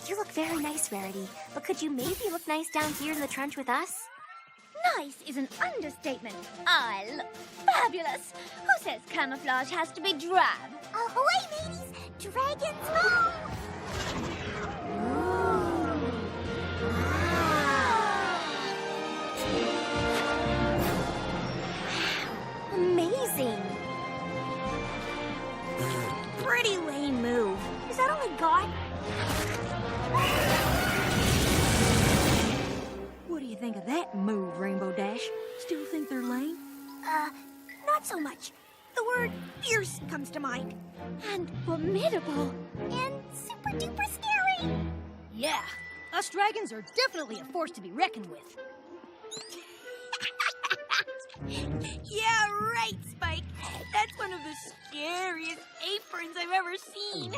You look very nice, Rarity, but could you maybe look nice down here in the trench with us? Nice is an understatement. I look fabulous. Who says camouflage has to be drab? Ahoy, mateys! Dragons home! Amazing! Pretty lame move. Is that all I got? What do you think of that move, Rainbow Dash? Still think they're lame? Not so much. The word fierce comes to mind. And formidable. And super duper scary. Yeah, us dragons are definitely a force to be reckoned with. Yeah, right, Spike. That's one of the scariest aprons I've ever seen.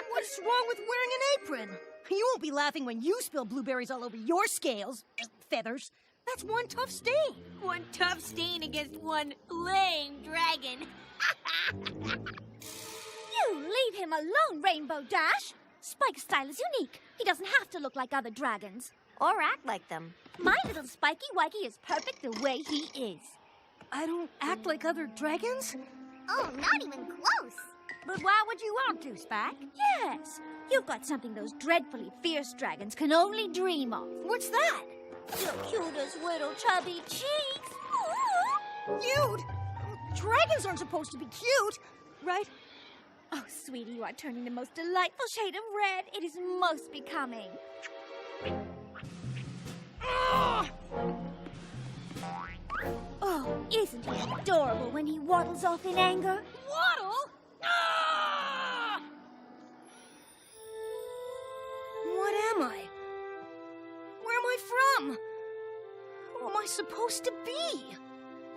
What's wrong with wearing an apron? You won't be laughing when you spill blueberries all over your scales. Feathers. That's one tough stain. One tough stain against one lame dragon. You leave him alone, Rainbow Dash. Spike's style is unique. He doesn't have to look like other dragons. Or act like them. My little Spiky Wikey is perfect the way he is. I don't act like other dragons? Oh, not even close. But why would you want to, Spike? Yes, you've got something those dreadfully fierce dragons can only dream of. What's that? Your cutest little chubby cheeks. Cute? Dragons aren't supposed to be cute, right? Oh, sweetie, you are turning the most delightful shade of red. It is most becoming. Oh, isn't he adorable when he waddles off in anger? Waddle? What am I? Where am I from? Who am I supposed to be?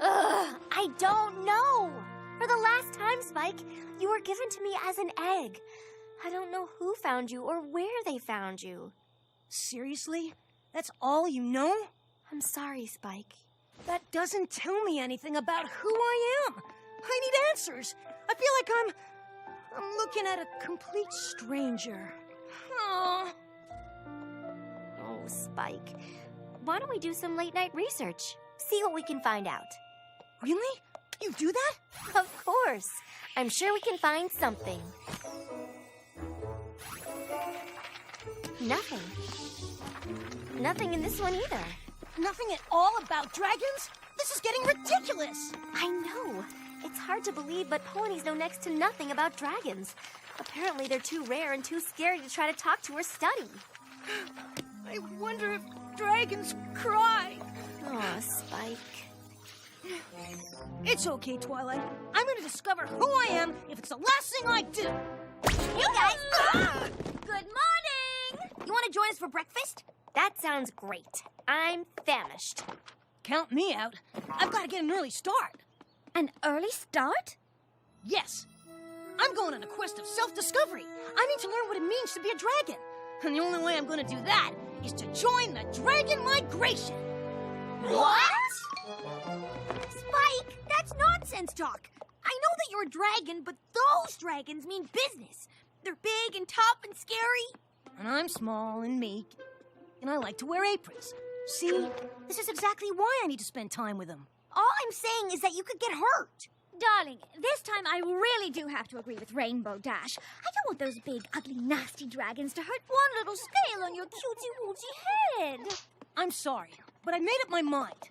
I don't know. For the last time, Spike, you were given to me as an egg. I don't know who found you or where they found you. Seriously? That's all you know? I'm sorry, Spike. That doesn't tell me anything about who I am. I need answers. I feel like I'm looking at a complete stranger. Oh, Spike. Why don't we do some late-night research? See what we can find out. Really? You do that? Of course. I'm sure we can find something. Nothing. Nothing in this one either. Nothing at all about dragons? This is getting ridiculous. I know. It's hard to believe, but ponies know next to nothing about dragons. Apparently they're too rare and too scary to try to talk to or study. I wonder if dragons cry. Aw, Spike. It's okay, Twilight. I'm gonna discover who I am if it's the last thing I do. You guys! Good morning! You want to join us for breakfast? That sounds great. I'm famished. Count me out. I've got to get an early start. An early start? Yes. I'm going on a quest of self-discovery. I need to learn what it means to be a dragon. And the only way I'm going to do that is to join the dragon migration. What? Spike, that's nonsense talk. I know that you're a dragon, but those dragons mean business. They're big and tough and scary. And I'm small and meek. And I like to wear aprons. See, this is exactly why I need to spend time with them. All I'm saying is that you could get hurt. Darling, this time I really do have to agree with Rainbow Dash. I don't want those big, ugly, nasty dragons to hurt one little scale on your cutesy-wootsy head. I'm sorry, but I made up my mind.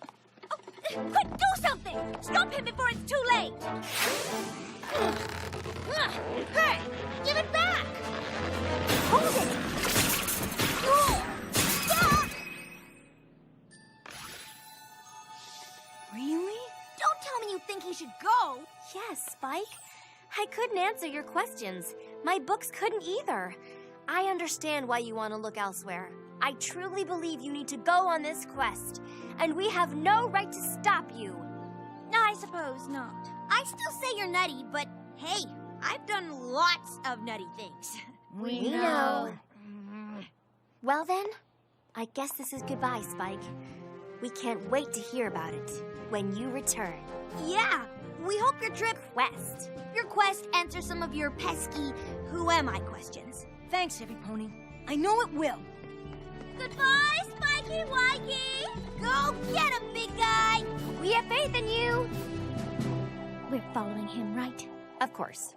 Oh, quick, do something! Stop him before it's too late! Hey, give it back! Hold it! Really? Don't tell me you think he should go. Yes, Spike. I couldn't answer your questions. My books couldn't either. I understand why you want to look elsewhere. I truly believe you need to go on this quest, and we have no right to stop you. I suppose not. I still say you're nutty, but hey, I've done lots of nutty things. We know. Well then, I guess this is goodbye, Spike. We can't wait to hear about it when you return. Yeah, we hope your quest answers some of your pesky who am I questions. Thanks, everypony. I know it will. Goodbye, Spiky Wikey! Go get him, big guy! We have faith in you! We're following him, right? Of course.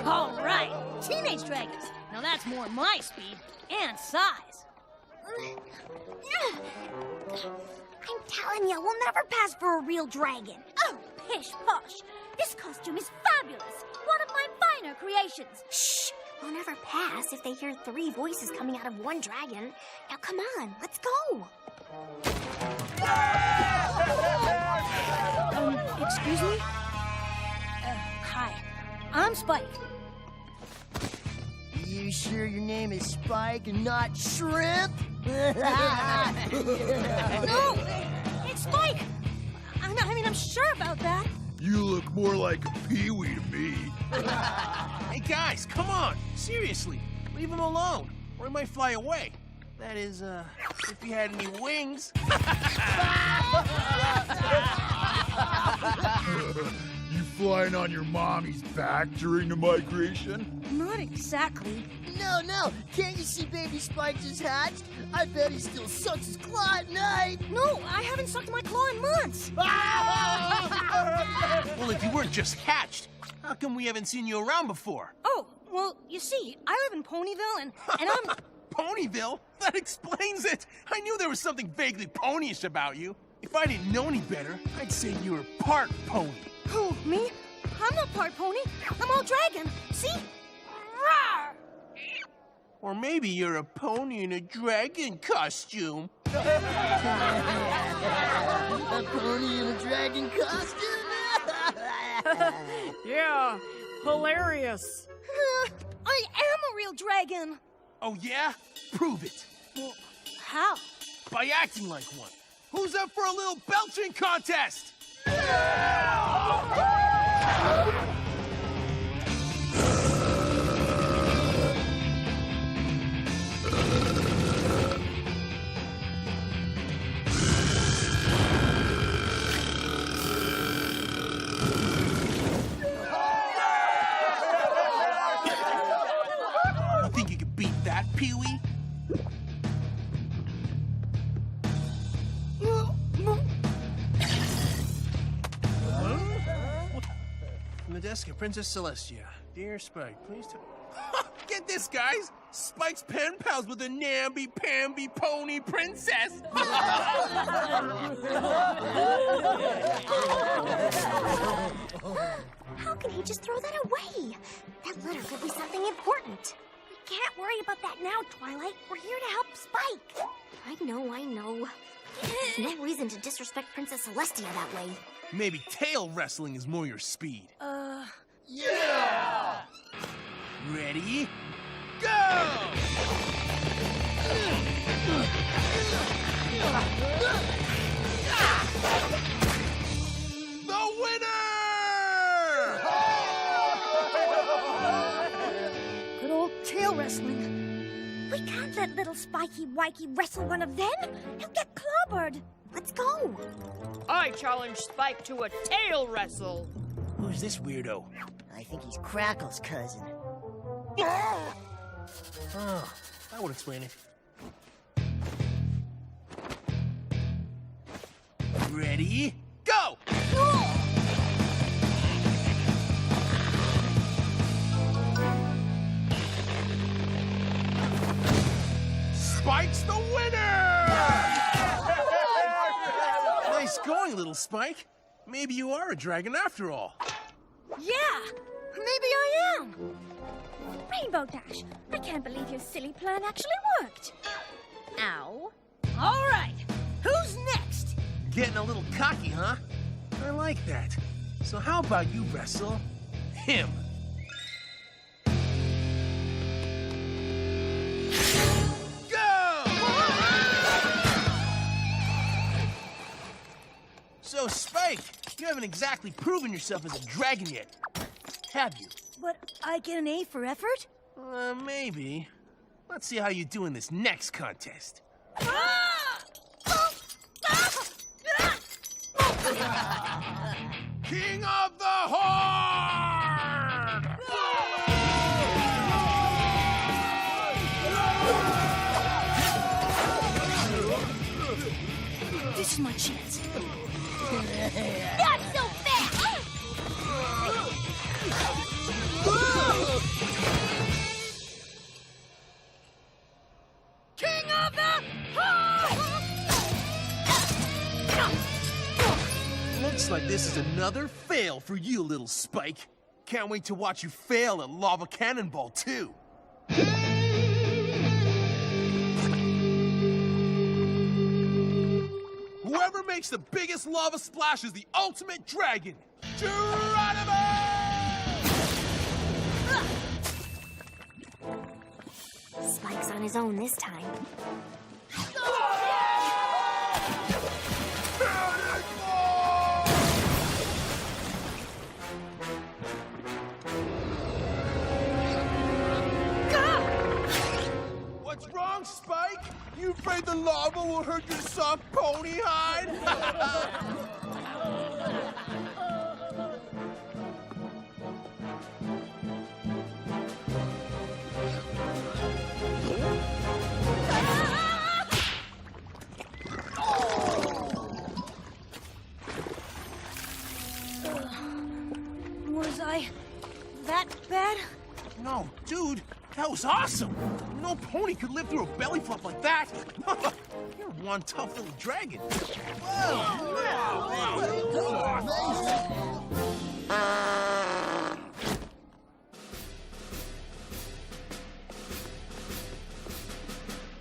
All right, teenage dragons. Now that's more my speed and size. I'm telling you, we'll never pass for a real dragon. Oh, pish posh. This costume is fabulous. One of my finer creations. Shh! We'll never pass if they hear 3 voices coming out of one dragon. Now come on, let's go! Excuse me? Hi, I'm Spike. You sure your name is Spike and not Shrimp? No! It's Spike! I'm sure about that. You look more like a peewee to me. Hey guys, come on! Seriously, leave him alone, or he might fly away. That is, if he had any wings. You flying on your mommy's back during the migration? Not exactly. No, can't you see baby Spike just hatched? I bet he still sucks his claw at night. No, I haven't sucked my claw in months. Well, if you weren't just hatched, how come we haven't seen you around before? Oh, well, you see, I live in Ponyville and I'm... Ponyville? That explains it! I knew there was something vaguely ponyish about you. If I didn't know any better, I'd say you were part pony. Who, me? I'm not part pony. I'm all dragon. See? Rawr! Or maybe you're a pony in a dragon costume. A pony in a dragon costume? Yeah, hilarious. I am a real dragon. Oh yeah? Prove it. Well, how? By acting like one. Who's up for a little belching contest? Think you could beat that, Pee-wee? desk of Princess Celestia. Dear Spike, please tell... Get this, guys! Spike's pen pals with the namby-pamby pony princess! How can he just throw that away? That letter could be something important. We can't worry about that now, Twilight. We're here to help Spike. I know. There's no reason to disrespect Princess Celestia that way. Maybe tail wrestling is more your speed. Yeah! Ready? Go! The winner! Good old tail wrestling. We can't let little Spiky Wikey wrestle one of them. He'll get clobbered. Let's go. I challenge Spike to a tail wrestle. Who's this weirdo? I think he's Crackle's cousin. Oh, that would explain it. Ready? Go! Spike's the winner! Nice going, little Spike. Maybe you are a dragon after all. Yeah, maybe I am. Rainbow Dash, I can't believe your silly plan actually worked. Ow. All right, who's next? Getting a little cocky, huh? I like that. So how about you wrestle him? Go! So, Spike, you haven't exactly proven yourself as a dragon yet, have you? But I get an A for effort? Maybe. Let's see how you do in this next contest. King of the Horde! This is my chance. Not so fast! King of the Horde! Looks like this is another fail for you, little Spike. Can't wait to watch you fail at Lava Cannonball, too. Whoever makes the biggest lava splash is the ultimate dragon, Geronimo! Spike's on his own this time. What's wrong, Spike? You afraid the lava will hurt your soft pony hide? Was I that bad? No, dude, that was awesome. No pony could live through a belly flop like that. You're one tough little dragon.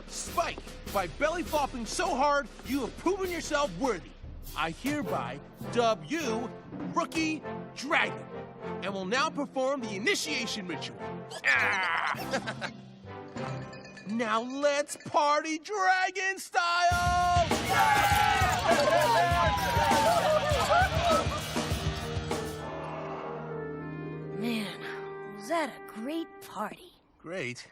Spike, by belly flopping so hard, you have proven yourself worthy. I hereby dub you Rookie Dragon, and will now perform the initiation ritual. Now let's party dragon style! Man, was that a great party. Great.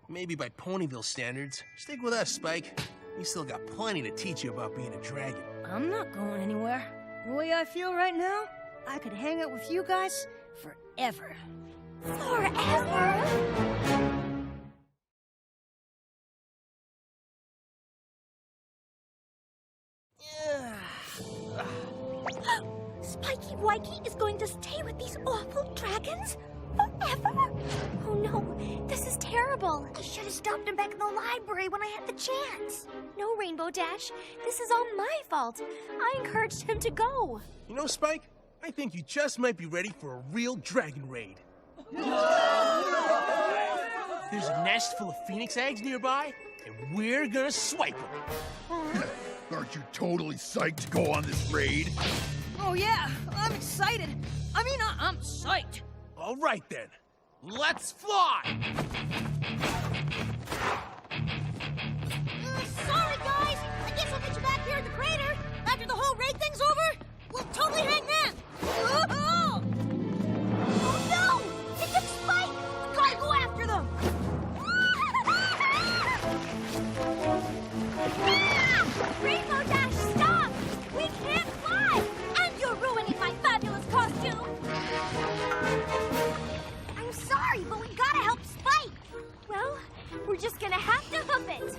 Maybe by Ponyville standards. Stick with us, Spike. We still got plenty to teach you about being a dragon. I'm not going anywhere. The way I feel right now, I could hang out with you guys forever. Forever? Spiky Wikey is going to stay with these awful dragons forever? Oh no, this is terrible. I should have stopped him back in the library when I had the chance. No, Rainbow Dash, this is all my fault. I encouraged him to go. You know, Spike, I think you just might be ready for a real dragon raid. There's a nest full of phoenix eggs nearby, and we're gonna swipe them. Aren't you totally psyched to go on this raid? Oh yeah, I'm excited. I'm psyched. All right then, let's fly! Sorry guys, I guess I'll meet you back here at the crater. After the whole raid thing's over, we'll totally hang then. Oh no! It's a Spike! We gotta go after them! Rainbow Dash, stop! We can't fly! And you're ruining my fabulous costume! I'm sorry, but we gotta help Spike. Well, we're just gonna have to hoof it.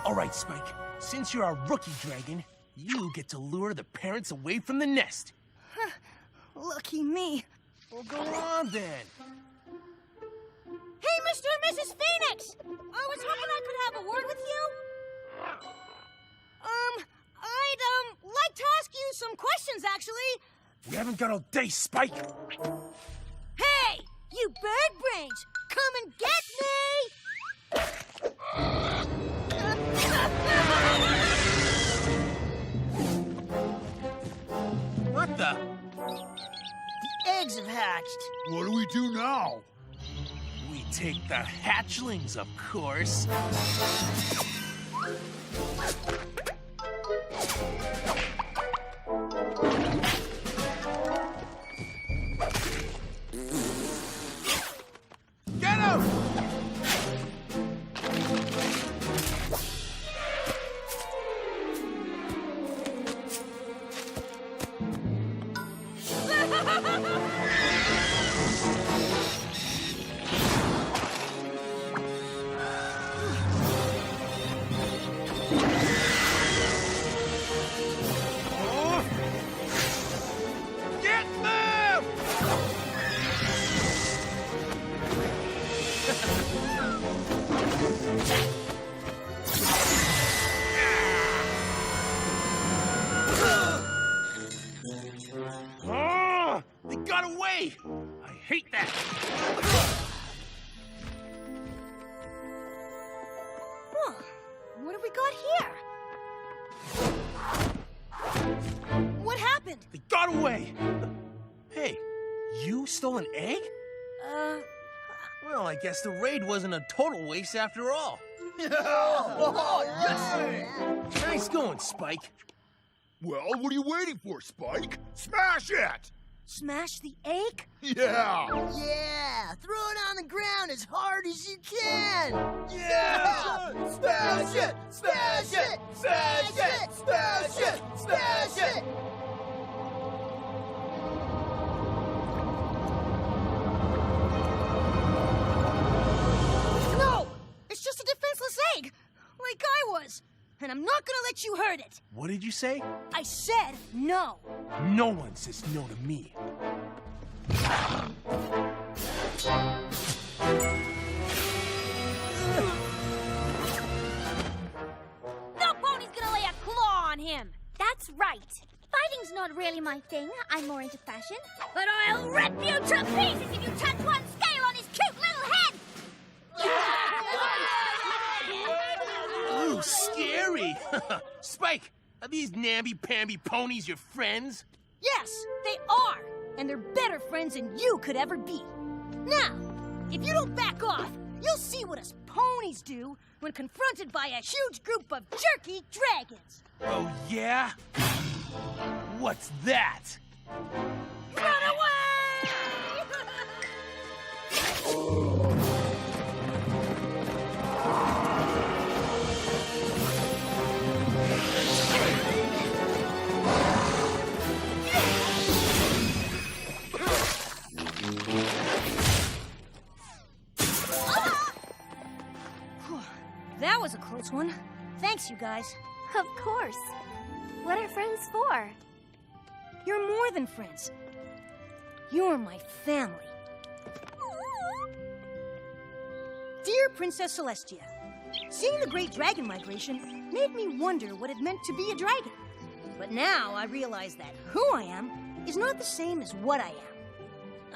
All right, Spike, since you're our rookie dragon, you get to lure the parents away from the nest. Lucky me. Well, go on then. Hey, Mr. and Mrs. Phoenix! I was hoping I could have a word with you. I'd like to ask you some questions, actually. We haven't got all day, Spike. Hey, you bird brains, come and get me! What the? The eggs have hatched. What do we do now? We take the hatchlings, of course. Get him! Get them! Oh, they got away! I hate that! Huh, what have we got here? What happened? They got away! Hey, you stole an egg? Well, I guess the raid wasn't a total waste after all. Nice going, Spike. Well, what are you waiting for, Spike? Smash it! Smash the egg? Yeah! Yeah, throw it on the ground as hard as you can. Yeah! Smash it! Smash it! Smash it! Smash it! Smash it! No! It's just a defenseless egg, like I was. And I'm not gonna let you hurt it. What did you say? I said no. No one says no to me. No pony's gonna lay a claw on him. That's right. Fighting's not really my thing. I'm more into fashion. But I'll rip you to pieces if you touch one scale on his cute little head. Ooh, scary! Spike, are these namby-pamby ponies your friends? Yes, they are. And they're better friends than you could ever be. Now, if you don't back off, you'll see what us ponies do when confronted by a huge group of jerky dragons. Oh, yeah? What's that? Run away! That was a close one. Thanks, you guys. Of course. What are friends for? You're more than friends. You're my family. Dear Princess Celestia, seeing the Great Dragon Migration made me wonder what it meant to be a dragon. But now I realize that who I am is not the same as what I am.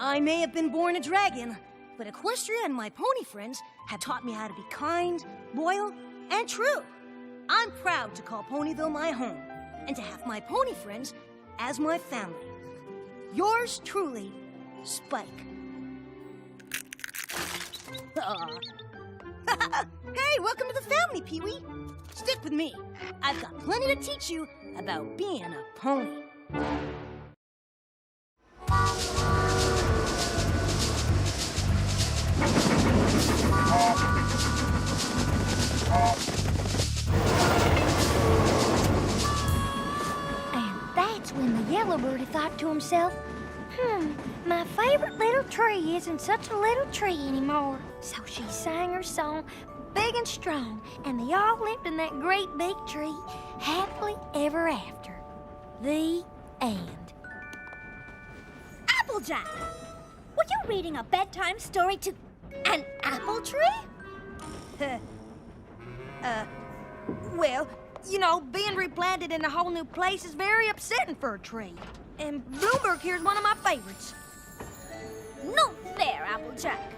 I may have been born a dragon, but Equestria and my pony friends have taught me how to be kind, loyal, and true. I'm proud to call Ponyville my home and to have my pony friends as my family. Yours truly, Spike. Hey, welcome to the family, Pee-wee. Stick with me. I've got plenty to teach you about being a pony. And that's when the yellow birdie thought to himself, my favorite little tree isn't such a little tree anymore. So she sang her song big and strong, and they all lived in that great big tree happily ever after. The end. Applejack! Were you reading a bedtime story to an apple tree? Well, you know, being replanted in a whole new place is very upsetting for a tree. And Bloomberg here's one of my favorites. No fair, Applejack.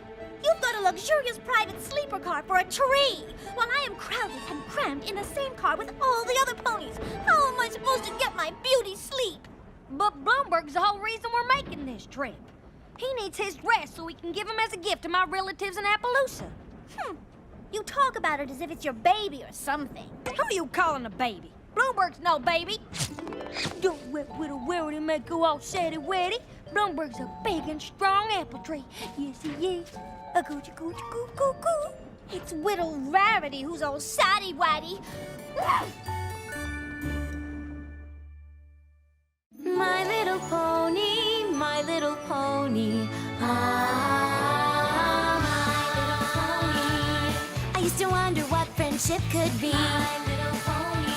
You've got a luxurious private sleeper car for a tree, while I am crowded and crammed in the same car with all the other ponies. How am I supposed to get my beauty sleep? But Bloomberg's the whole reason we're making this trip. He needs his rest so we can give him as a gift to my relatives in Appaloosa. You talk about it as if it's your baby or something. Who are you calling a baby? Bloomberg's no baby. Don't let little Rarity make go all saddy-waddy. Bloomberg's a big and strong apple tree. Yes, he is. A coochie coochie coo coo coo. It's little Rarity who's all saddy-waddy. My little pony, my little pony. Ah, my little pony. I used to wonder what friendship could be. My little pony.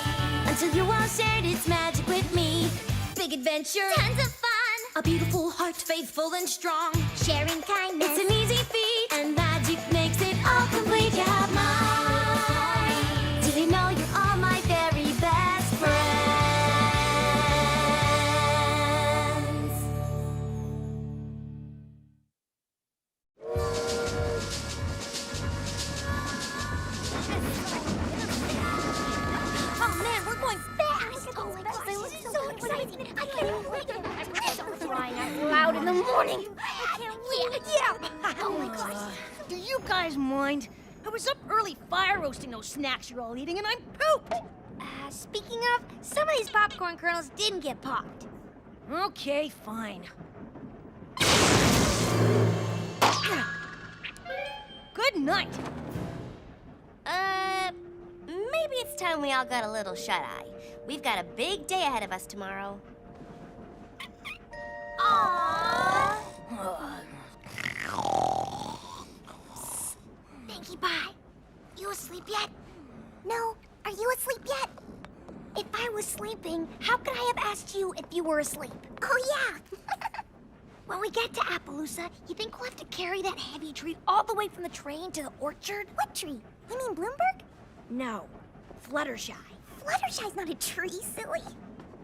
Until you all shared its magic with me. Big adventure. Tons of fun. A beautiful heart, faithful and strong. Sharing kindness. It's an easy feat, and magic makes it all complete. You have mine. Did you know you're all my very best friends? Oh man, we're going fast. Oh my gosh, this is so exciting. I can't wait. I'm so crying out loud in the morning. I can't wait. Yeah. Oh my gosh. Do you guys mind? I was up early fire roasting those snacks you're all eating, and I'm pooped. Speaking of, some of these popcorn kernels didn't get popped. Okay, fine. Good night. Maybe it's time we all got a little shut-eye. We've got a big day ahead of us tomorrow. Aww. Pinkie Pie, you asleep yet? No, are you asleep yet? If I was sleeping, how could I have asked you if you were asleep? Oh, yeah. When we get to Appaloosa, you think we'll have to carry that heavy tree all the way from the train to the orchard? What tree? You mean Bloomberg? No, Fluttershy. Fluttershy's not a tree, silly.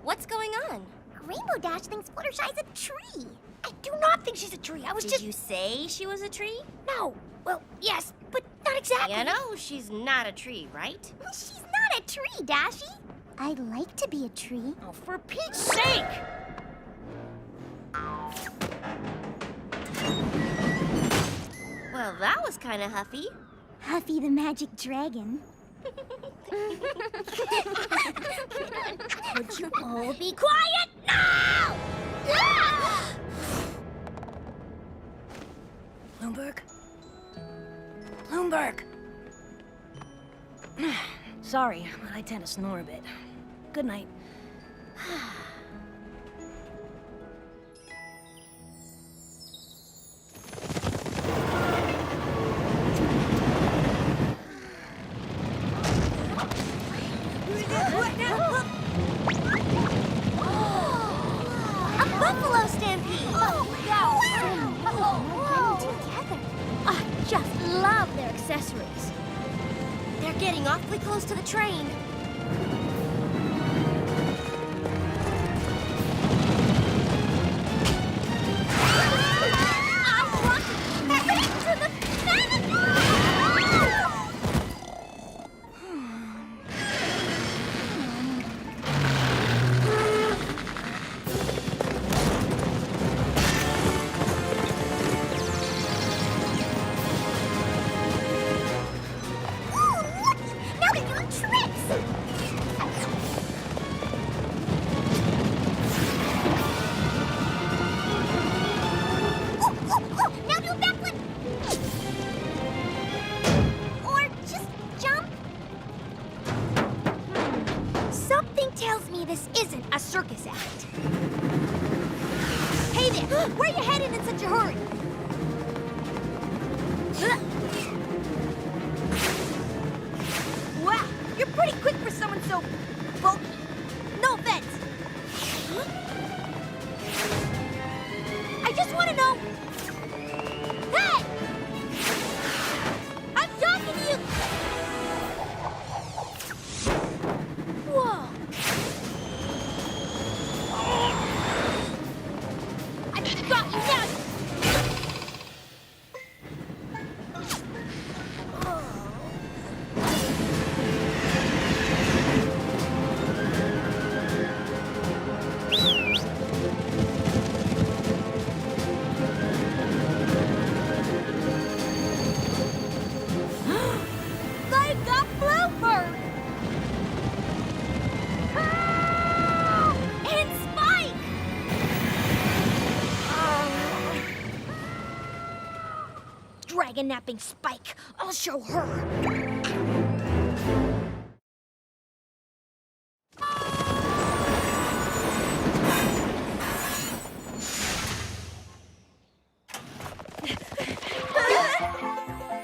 What's going on? Rainbow Dash thinks Fluttershy's a tree. I do not think she's a tree. Did you say she was a tree? No. Well, yes, but not exactly. You know, she's not a tree, right? She's not a tree, Dashy. I'd like to be a tree. Oh, for Pete's sake! Well, that was kind of huffy. Huffy the magic dragon. Would you all be quiet now? Bloomberg? Bloomberg! Sorry, but I tend to snore a bit. Good night. We're getting awfully close to the train. Circus act. Hey there! Where you headed in such a hurry? Wow, you're pretty quick for someone so bulky. No offense. I just want to know. Hey! I'm talking to you. Whoa. Napping Spike. I'll show her.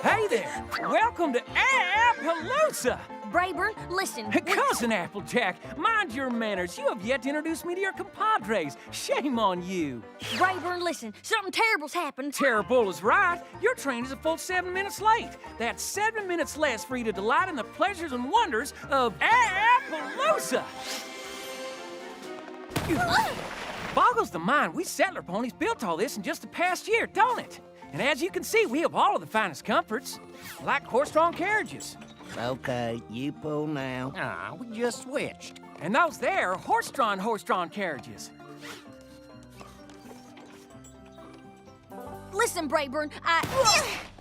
Hey there! Welcome to Appaloosa! Brayburn, listen. Cousin Applejack, mind your manners. You have yet to introduce me to your compadres. Shame on you. Brayburn, listen. Something terrible's happened. Terrible is right. Your train is a full 7 minutes late. That's 7 minutes less for you to delight in the pleasures and wonders of Appaloosa. Boggles the mind. We settler ponies built all this in just the past year, don't it? And as you can see, we have all of the finest comforts, like horse-drawn carriages. Okay, you pull now. Ah, we just switched. And those there are horse-drawn carriages. Listen, Brayburn,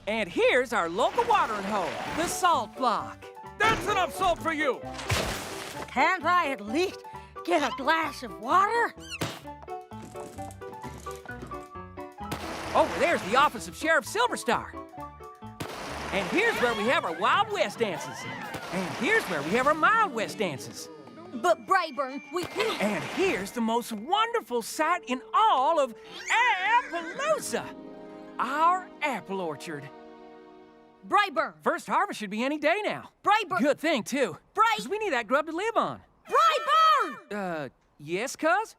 And here's our local watering hole, the salt block. That's enough salt for you! Can't I at least get a glass of water? Over there's the office of Sheriff Silverstar. And here's where we have our Wild West dances. And here's where we have our Mild West dances. But Brayburn, we... And here's the most wonderful sight in all of Appaloosa. Our apple orchard. Brayburn. First harvest should be any day now. Brayburn. Good thing, too. Because we need that grub to live on. Brayburn! Yes, cuz?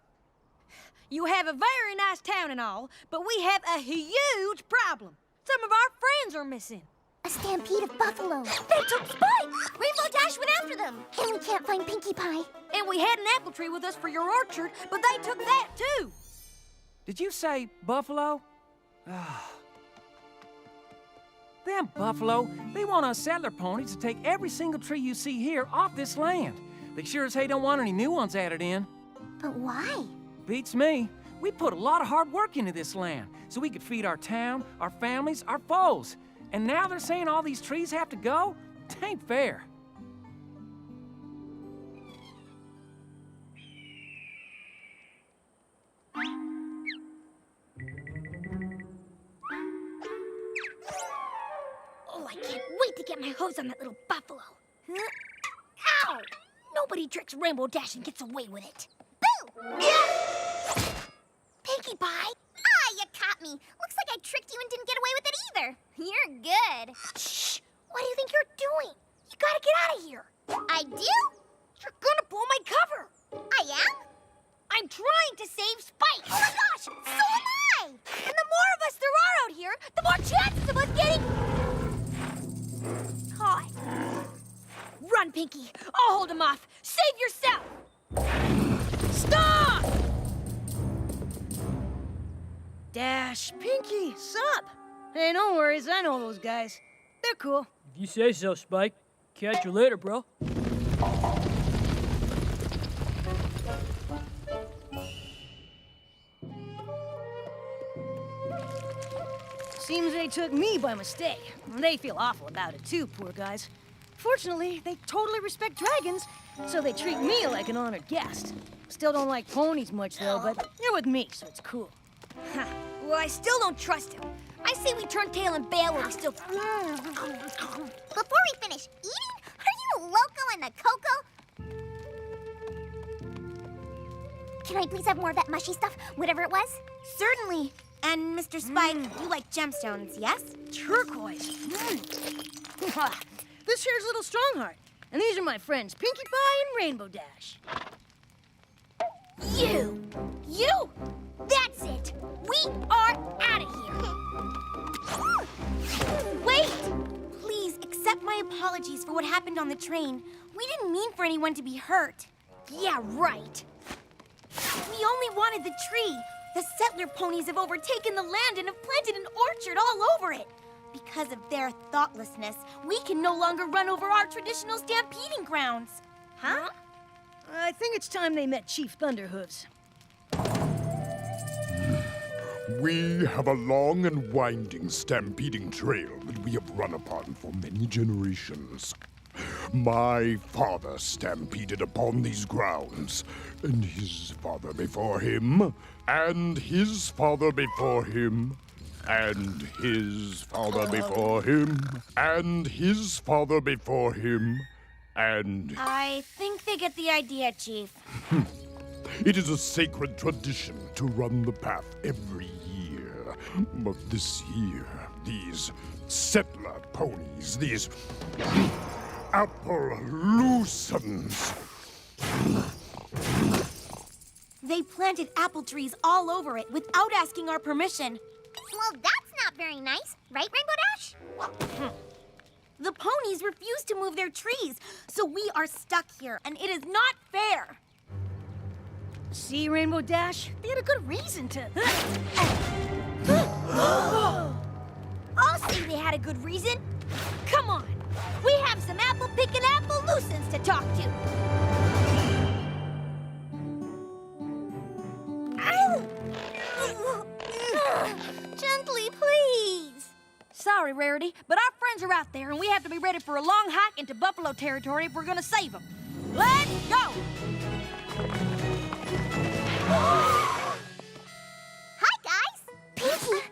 You have a very nice town and all, but we have a huge problem. Some of our friends are missing. A stampede of buffalo. They took Spike! Rainbow Dash went after them. And we can't find Pinkie Pie. And we had an apple tree with us for your orchard, but they took that too. Did you say buffalo? Them buffalo, they want us settler ponies to take every single tree you see here off this land. They sure as hey don't want any new ones added in. But why? Beats me. We put a lot of hard work into this land so we could feed our town, our families, our foes. And now they're saying all these trees have to go? Tain't fair. Oh, I can't wait to get my hose on that little buffalo. Ow! Nobody tricks Rainbow Dash and gets away with it. Boo! Pinkie Pie! Ah, you caught me. Looks like I tricked you and didn't get away with it either. You're good. Shh! What do you think you're doing? You gotta get out of here. I do? You're gonna blow my cover. I am? I'm trying to save Spike. Oh my gosh! So am I! And the more of us there are out here, the more chances of us getting caught. on, Pinkie. I'll hold him off. Save yourself! Stop! Dash, Pinkie, sup? Hey, no worries. I know those guys. They're cool. If you say so, Spike. Catch you later, bro. Seems they took me by mistake. They feel awful about it too, poor guys. Fortunately, they totally respect dragons, so they treat me like an honored guest. Still don't like ponies much though, but you're with me, so it's cool. Huh. Well, I still don't trust him. I say we turn tail and bail while we still... Before we finish eating, are you loco in the cocoa? Can I please have more of that mushy stuff, whatever it was? Certainly. And Mr. Spike, you like gemstones, yes? Turquoise. This here's Little Strongheart. And these are my friends, Pinkie Pie and Rainbow Dash. You! That's it! We are out of here! Wait! Please, accept my apologies for what happened on the train. We didn't mean for anyone to be hurt. Yeah, right. We only wanted the tree. The settler ponies have overtaken the land and have planted an orchard all over it. Because of their thoughtlessness, we can no longer run over our traditional stampeding grounds. Huh? I think it's time they met Chief Thunderhooves. We have a long and winding stampeding trail that we have run upon for many generations. My father stampeded upon these grounds, and his father before him, and his father before him, and his father before him, and his father before him, and... I think they get the idea, Chief. It is a sacred tradition to run the path every year. But this year, these settler ponies, these Appaloosans... They planted apple trees all over it without asking our permission. Well, that's not very nice, right, Rainbow Dash? The ponies refuse to move their trees, so we are stuck here, and it is not fair. See, Rainbow Dash? They had a good reason to... I'll say they had a good reason. Come on, we have some apple-picking Appaloosans to talk to. Gently, please. Sorry, Rarity, but our friends are out there, and we have to be ready for a long hike into buffalo territory if we're gonna save them. Let's go! Hi, guys. Pinkie,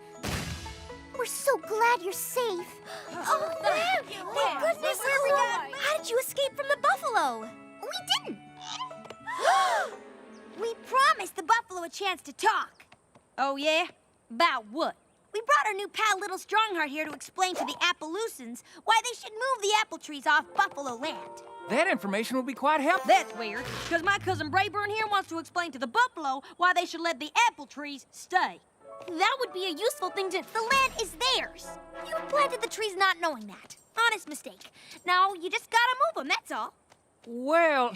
we're so glad you're safe. Oh, thank goodness. How did you escape from the buffalo? We didn't. We promised the buffalo a chance to talk. Oh, yeah? About what? We brought our new pal Little Strongheart here to explain to the Appaloosans why they should move the apple trees off buffalo land. That information will be quite helpful. That's weird, because my cousin Brayburn here wants to explain to the buffalo why they should let the apple trees stay. That would be a useful thing to... The land is theirs. You planted the trees not knowing that. Honest mistake. Now, you just gotta move them, that's all. Well...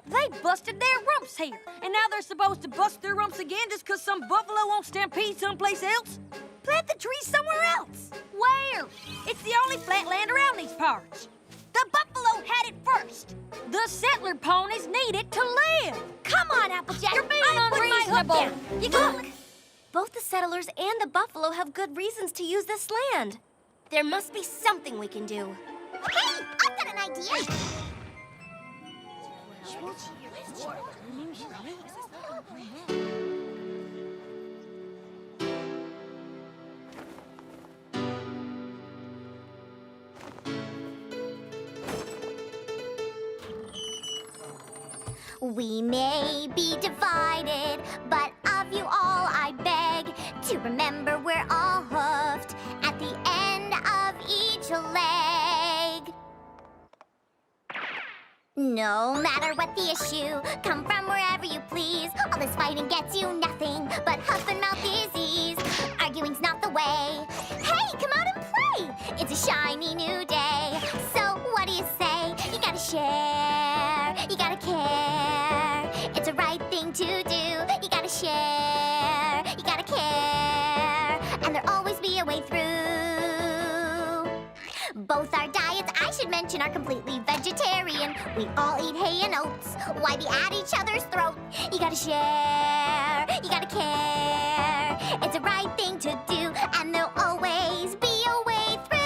They busted their rumps here, and now they're supposed to bust their rumps again just because some buffalo won't stampede someplace else? Plant the trees somewhere else. Where? It's the only flat land around these parts. The buffalo had it first. The settler ponies need it to live. Come on, Applejack. You're being I'm putting my hook unreasonable. down. You look. Both the settlers and the buffalo have good reasons to use this land. There must be something we can do. Hey, I've got an idea. We may be divided, but of you all I beg to remember we're all hoofed at the end of each leg. No matter what the issue, come from wherever you please. All this fighting gets you nothing but huff and mouth disease. Arguing's not the way. Hey, come out and play! It's a shiny new day. So what do you say? You gotta share. mention are completely vegetarian. We all eat hay and oats. Why be at each other's throat? You gotta share, you gotta care. It's the right thing to do, and there'll always be a way through.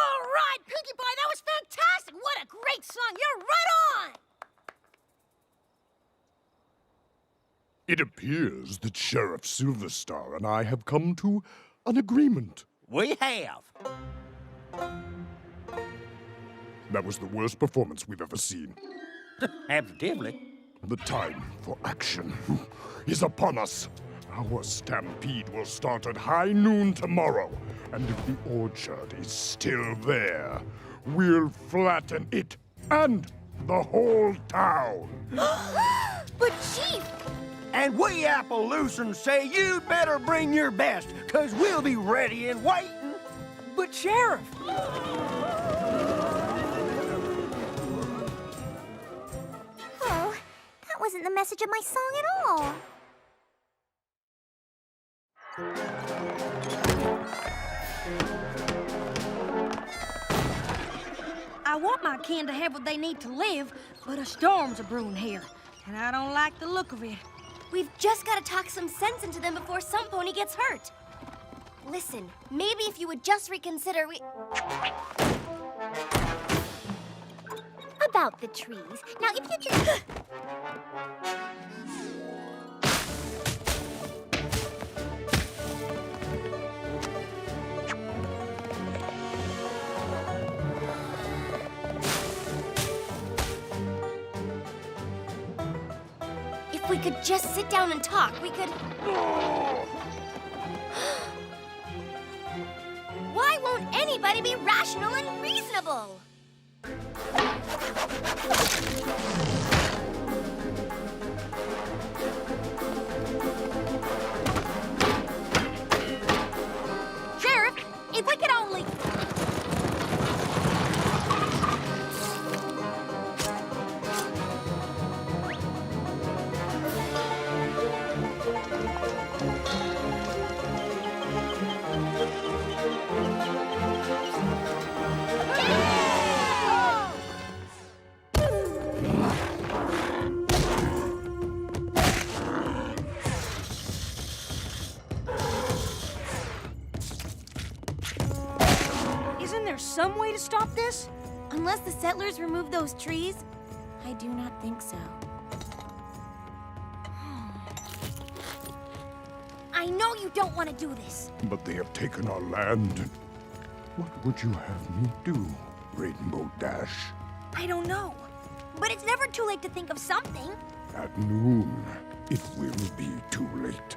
All right, Pinkie Pie, that was fantastic. What a great song. You're right on. It appears that Sheriff Silverstar and I have come to an agreement. We have. That was the worst performance we've ever seen. Absolutely. The time for action is upon us. Our stampede will start at high noon tomorrow, and if the orchard is still there, we'll flatten it and the whole town. But Chief! And we Appaloosans say you'd better bring your best, 'cause we'll be ready and waiting. But Sheriff! Oh, that wasn't the message of my song at all. I want my kin to have what they need to live, but a storm's a-brewing here, and I don't like the look of it. We've just got to talk some sense into them before some pony gets hurt. Listen, maybe if you would just reconsider, About the trees. Now, if you just... If we could just sit down and talk, we could... Why won't anybody be rational and reasonable? Sheriff, if we could only... Isn't there some way to stop this? Unless the settlers remove those trees, I do not think so. I know you don't want to do this. But they have taken our land. What would you have me do, Rainbow Dash? I don't know. But it's never too late to think of something. At noon, it will be too late.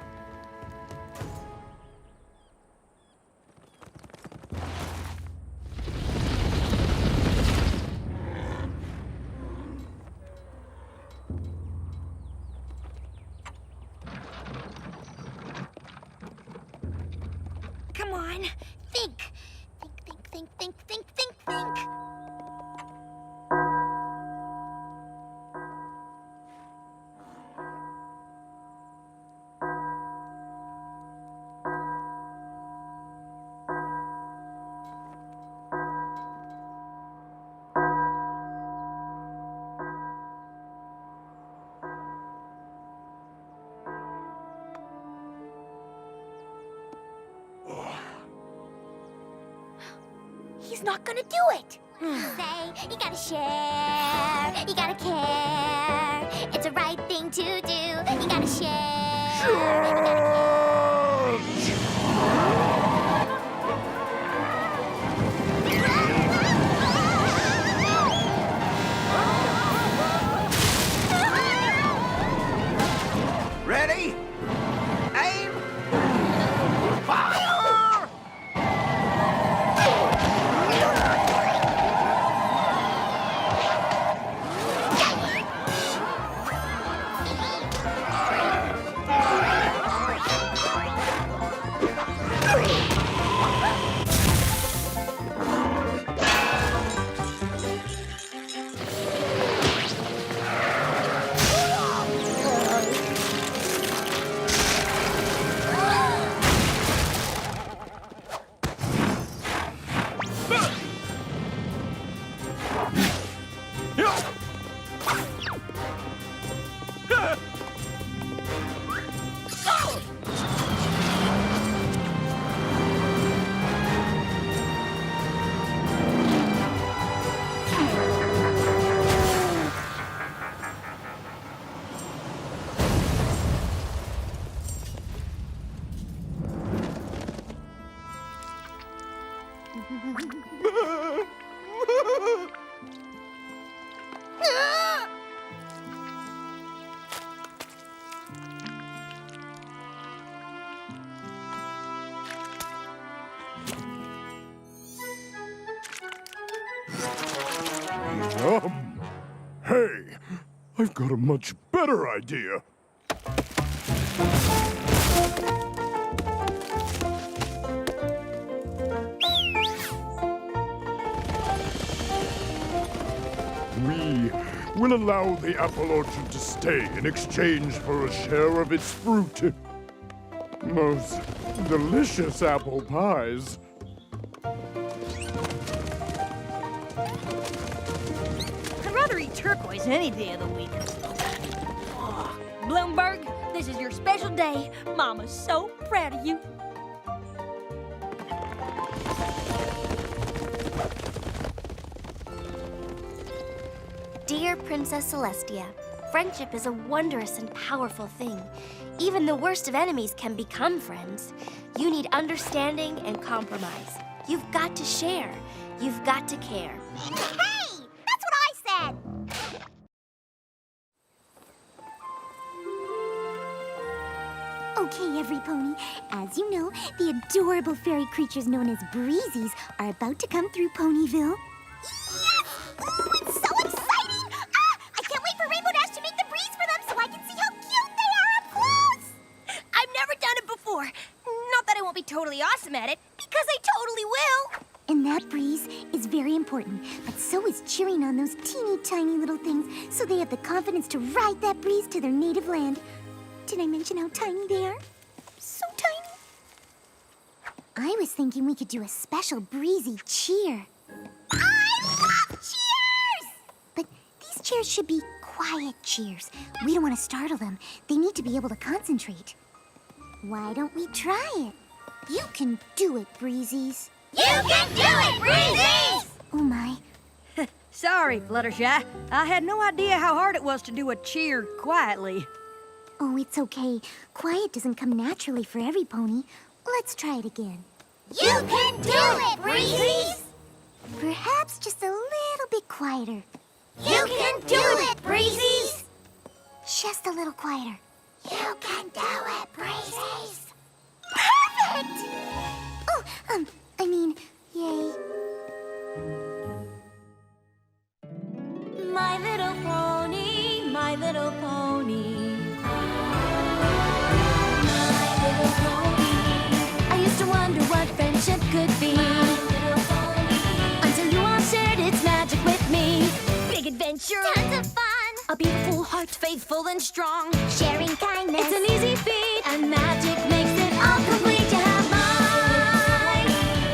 Come on, think. Think. He's not gonna do it. Say, you gotta share, you gotta care. It's the right thing to do. You gotta share. You gotta Ready? Aim! Fire! Hey, I've got a much better idea. We will allow the apple orchard to stay in exchange for a share of its fruit. Most delicious apple pies. I'd rather eat turquoise any day of the week. Oh, Bloomberg, this is your special day. Mama's so proud of you. Dear Princess Celestia, friendship is a wondrous and powerful thing. Even the worst of enemies can become friends. You need understanding and compromise. You've got to share. You've got to care. Hey! That's what I said! Okay, everypony. As you know, the adorable fairy creatures known as Breezies are about to come through Ponyville. Yes! Ooh, it's so exciting! Ah! I can't wait for Rainbow Dash to make the breeze for them so I can see how cute they are up close! I've never done it before. Not that I won't be totally awesome at it, because I totally will. And that breeze is very important, but so is cheering on those teeny tiny little things so they have the confidence to ride that breeze to their native land. Did I mention how tiny they are? So tiny. I was thinking we could do a special breezy cheer. I love cheers! But these cheers should be quiet cheers. We don't want to startle them. They need to be able to concentrate. Why don't we try it? You can do it, Breezies. You can do it, Breezies! Oh my. Sorry, Fluttershy. I had no idea how hard it was to do a cheer quietly. Oh, it's okay. Quiet doesn't come naturally for every pony. Let's try it again. You can do it, Breezies! Perhaps just a little bit quieter. You can do it, Breezies! Just a little quieter. You can do it, Breezies! Perfect! Oh, I mean, yay. My little pony, my little pony. My little pony. I used to wonder what friendship could be. Until you all shared its magic with me. Big adventure. Tons of fun. A beautiful heart, faithful and strong. Sharing kindness. It's an easy feat, and magic makes it all complete. You have mine.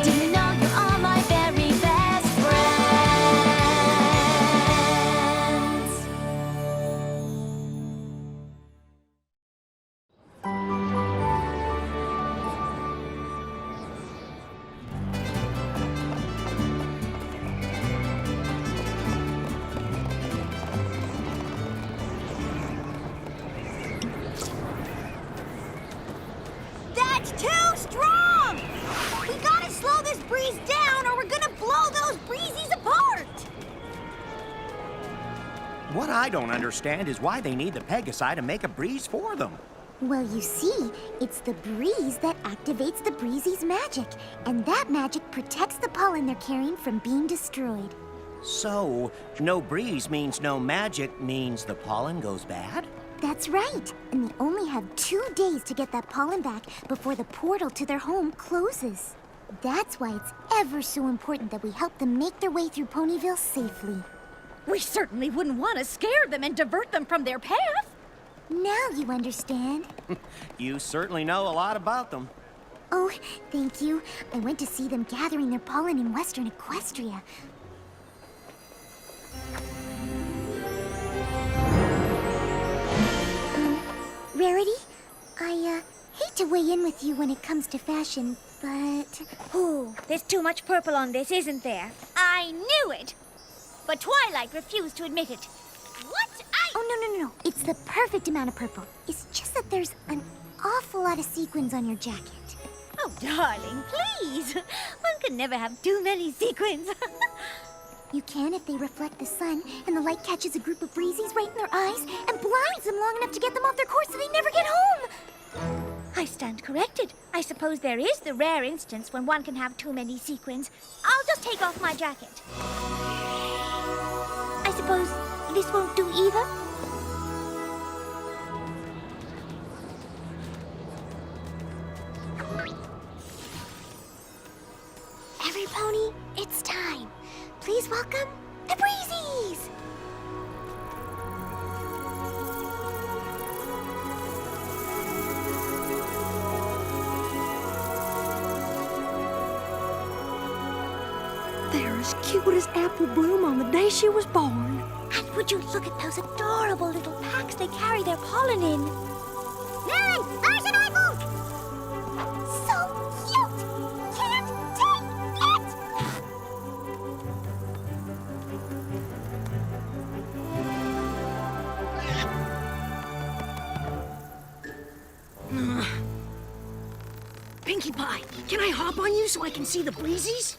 Do you know you're all my very best friends? That's too strong! We gotta slow this breeze down or we're gonna blow those breezies apart! What I don't understand is why they need the pegasi to make a breeze for them. Well, you see, it's the breeze that activates the Breezy's magic, and that magic protects the pollen they're carrying from being destroyed. So, no breeze means no magic means the pollen goes bad? That's right, and they only have 2 days to get that pollen back before the portal to their home closes. That's why it's ever so important that we help them make their way through Ponyville safely. We certainly wouldn't want to scare them and divert them from their path. Now you understand. You certainly know a lot about them. Oh, thank you. I went to see them gathering their pollen in western Equestria. Rarity, I hate to weigh in with you when it comes to fashion, but... Ooh, there's too much purple on this, isn't there? I knew it! But Twilight refused to admit it. What? Oh, no. It's the perfect amount of purple. It's just that there's an awful lot of sequins on your jacket. Oh, darling, please. One can never have too many sequins. You can if they reflect the sun and the light catches a group of breezies right in their eyes and blinds them long enough to get them off their course so they never get home. I stand corrected. I suppose there is the rare instance when one can have too many sequins. I'll just take off my jacket. suppose this won't do either? Every pony, it's time. Please welcome the Breezies! They're as cute as Apple Bloom on the day she was born. And would you look at those adorable little packs they carry their pollen in? Lily, there's an apple! So cute! Can't take it! Pinkie Pie, can I hop on you so I can see the Breezies?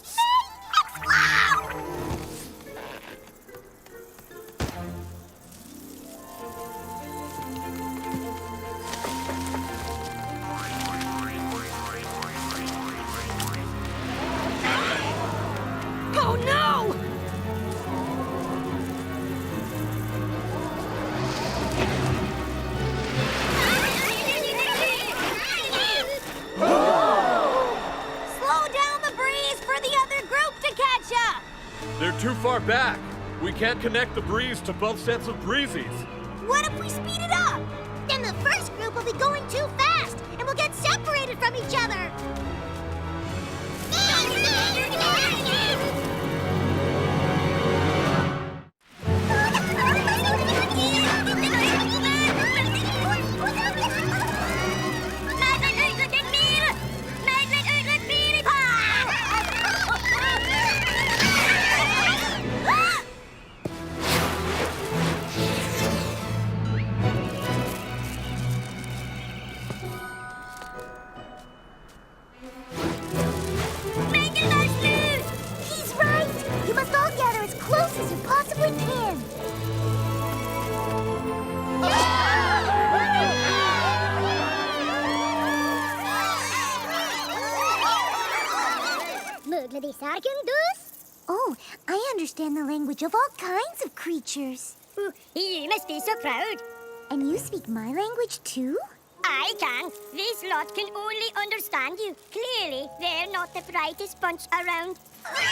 Oh no! Slow down the breeze for the other group to catch up! They're too far back. We can't connect the breeze to both sets of Breezies. What if we speed it up? Then the first group will be going too fast, and we'll get separated from each other. He's right! You must all gather as close as you possibly can. Oh, I understand the language of all kinds of creatures. You must be so proud. And you speak my language too? I can. This lot can only understand you. Clearly, they're not the brightest bunch around. That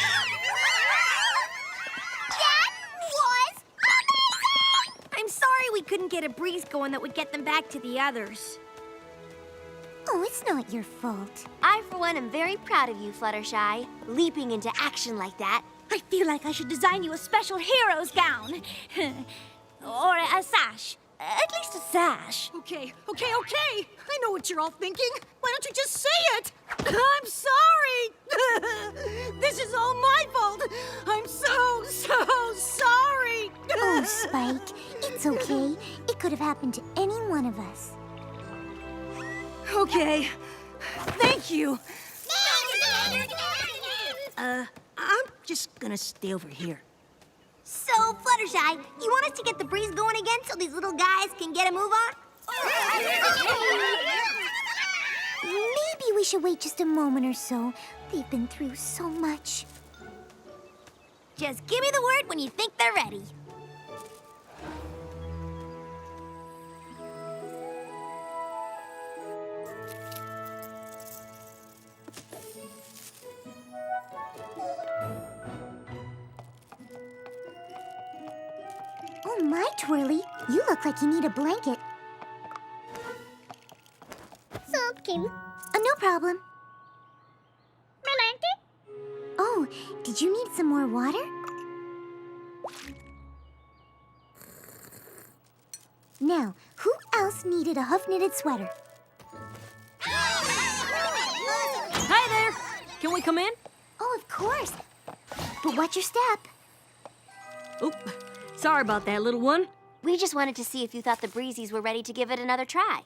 was amazing! I'm sorry we couldn't get a breeze going that would get them back to the others. Oh, it's not your fault. I, for one, am very proud of you, Fluttershy. Leaping into action like that. I feel like I should design you a special hero's gown. Or a sash. At least a sash. Okay. I know what you're all thinking. Why don't you just say it? I'm sorry. This is all my fault. I'm so sorry. Oh, Spike, it's okay. It could have happened to any one of us. Okay. Thank you. I'm just gonna stay over here. So, Fluttershy, you want us to get the breeze going again so these little guys can get a move on? Maybe we should wait just a moment or so. They've been through so much. Just give me the word when you think they're ready. Oh, my Twirly, you look like you need a blanket. Something. No problem. Oh, did you need some more water? Now, who else needed a hoof-knitted sweater? Hi there! Can we come in? Oh, of course. But watch your step. Oop. Sorry about that, little one. We just wanted to see if you thought the Breezies were ready to give it another try.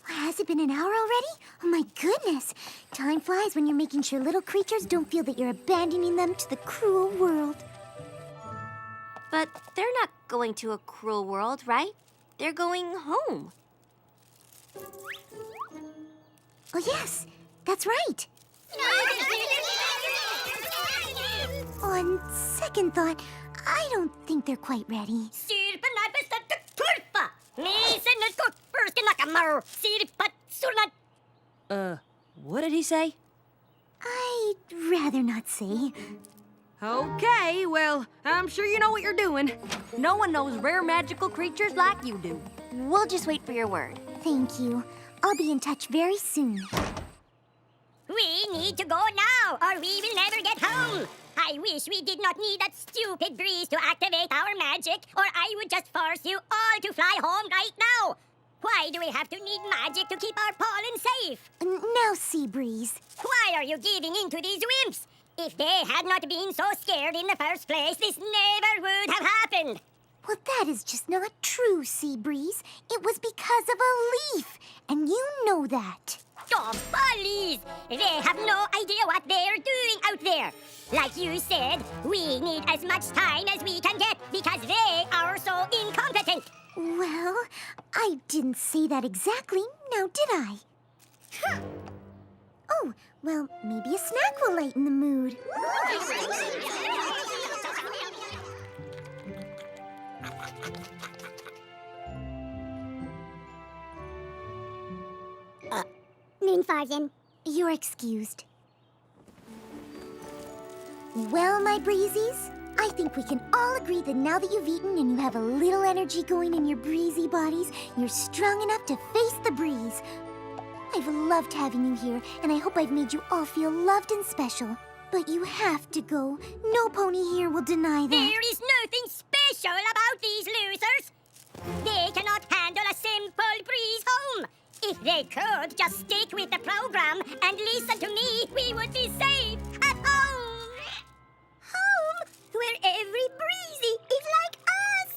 Has it been an hour already? Oh my goodness! Time flies when you're making sure little creatures don't feel that you're abandoning them to the cruel world. But they're not going to a cruel world, right? They're going home. Oh yes, that's right. On second thought, I don't think they're quite ready. What did he say? I'd rather not say. Okay, well, I'm sure you know what you're doing. No one knows rare magical creatures like you do. We'll just wait for your word. Thank you. I'll be in touch very soon. We need to go now, or we will never get home. I wish we did not need that stupid breeze to activate our magic, or I would just force you all to fly home right now. Why do we have to need magic to keep our pollen safe? Now, Seabreeze. Why are you giving in to these wimps? If they had not been so scared in the first place, this never would have happened. Well, that is just not true, Seabreeze. It was because of a leaf, and you know that. Oh, please! They have no idea what they're doing out there. Like you said, we need as much time as we can get because they are so incompetent. Well, I didn't say that exactly, now did I? Oh, well, maybe a snack will lighten the mood. Farin. You're excused. Well, my Breezies, I think we can all agree that now that you've eaten and you have a little energy going in your breezy bodies, you're strong enough to face the breeze. I've loved having you here, and I hope I've made you all feel loved and special. But you have to go. No pony here will deny that. There is nothing special about these losers. They cannot handle a simple breeze home. If they could just stick with the program and listen to me, we would be safe at home. Home, where every breezy is like us.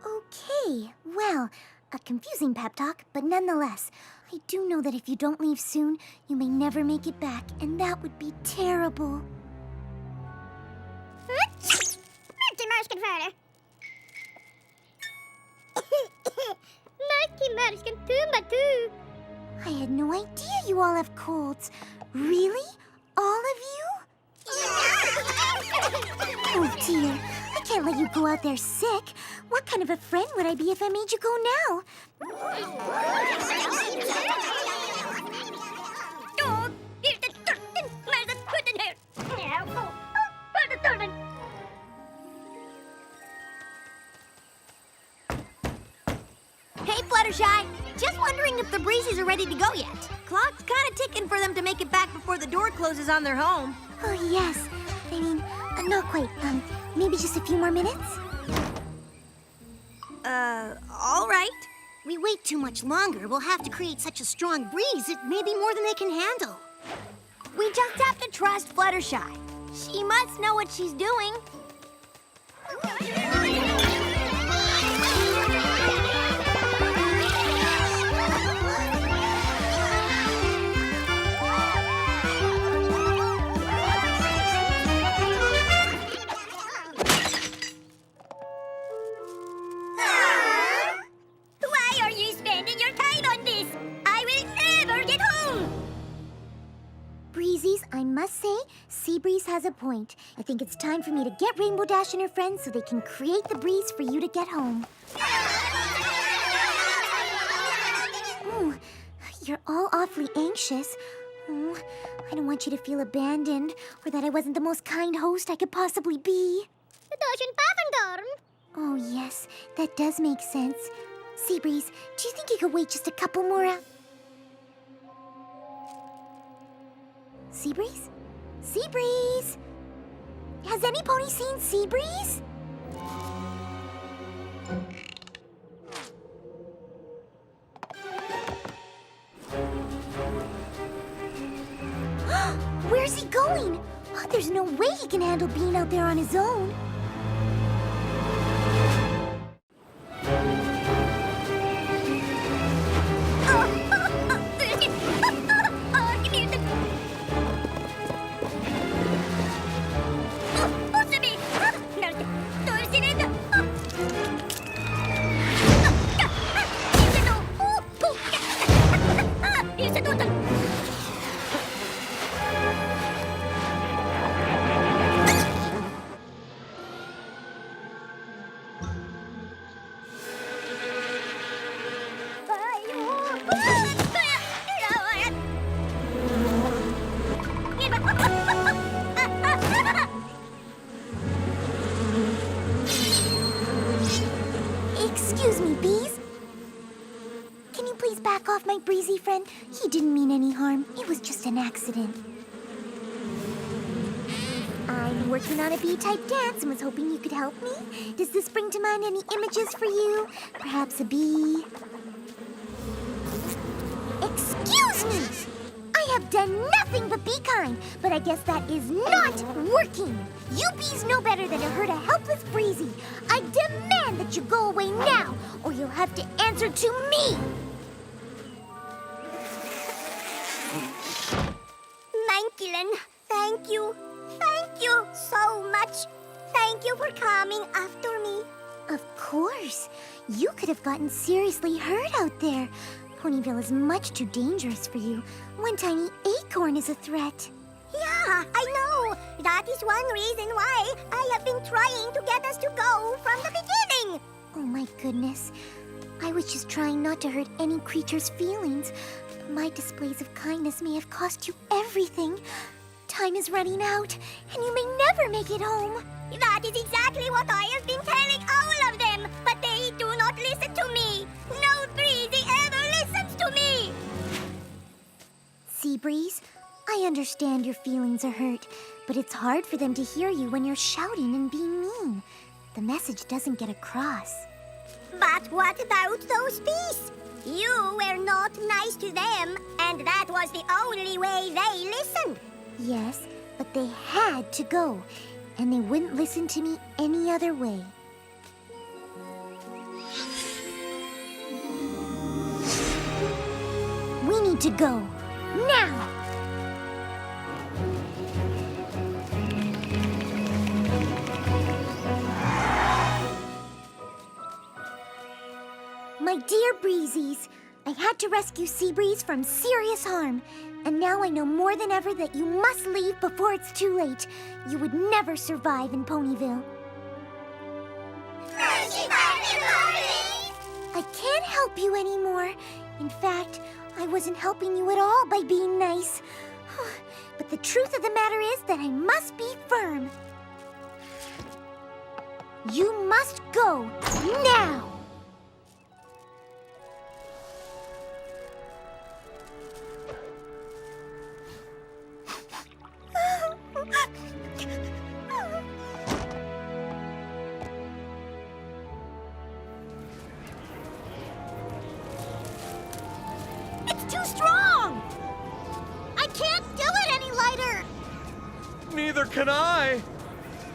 Okay, well, a confusing pep talk, but nonetheless, I do know that if you don't leave soon, you may never make it back, and that would be terrible. I had no idea you all have colds. Really? All of you? Oh dear, I can't let you go out there sick. What kind of a friend would I be if I made you go now? Hey, Fluttershy! Just wondering if the Breezies are ready to go yet. Clock's kind of ticking for them to make it back before the door closes on their home. Oh, yes. I mean, not quite. Maybe just a few more minutes? All right. We wait too much longer, we'll have to create such a strong breeze it may be more than they can handle. We just have to trust Fluttershy. She must know what she's doing. Breezies, I must say, Seabreeze has a point. I think it's time for me to get Rainbow Dash and her friends so they can create the breeze for you to get home. Oh, you're all awfully anxious. Oh, I don't want you to feel abandoned or that I wasn't the most kind host I could possibly be. Oh, yes, that does make sense. Seabreeze, do you think you could wait just a couple more hours? Seabreeze? Seabreeze! Has any pony seen Seabreeze? Where's he going? Oh, there's no way he can handle being out there on his own. bees? Can you please back off my breezy friend? He didn't mean any harm. It was just an accident. I'm working on a bee-type dance and was hoping you could help me. Does this bring to mind any images for you? Perhaps a bee? Excuse me! I have done nothing but be kind, but I guess that is not working. You bees know better than to hurt a helpless breezy. I demand that you go away now, or you'll have to answer to me. Mankilan, thank you. Thank you so much. Thank you for coming after me. Of course. You could have gotten seriously hurt out there. Ponyville is much too dangerous for you. One tiny acorn is a threat. Yeah, I know. That is one reason why I have been trying to get us to go from the beginning. Oh my goodness. I was just trying not to hurt any creature's feelings. But my displays of kindness may have cost you everything. Time is running out, and you may never make it home. That is exactly what I have been telling all of them, but they do not listen to me. No Breezy ever listens to me. Seabreeze, I understand your feelings are hurt, but it's hard for them to hear you when you're shouting and being mean. The message doesn't get across. But what about those bees? You were not nice to them, and that was the only way they listened. Yes, but they had to go, and they wouldn't listen to me any other way. We need to go, now! My dear Breezies, I had to rescue Seabreeze from serious harm. And now I know more than ever that you must leave before it's too late. You would never survive in Ponyville. I can't help you anymore. In fact, I wasn't helping you at all by being nice. But the truth of the matter is that I must be firm. You must go now. It's too strong! I can't do it any lighter! Neither can I.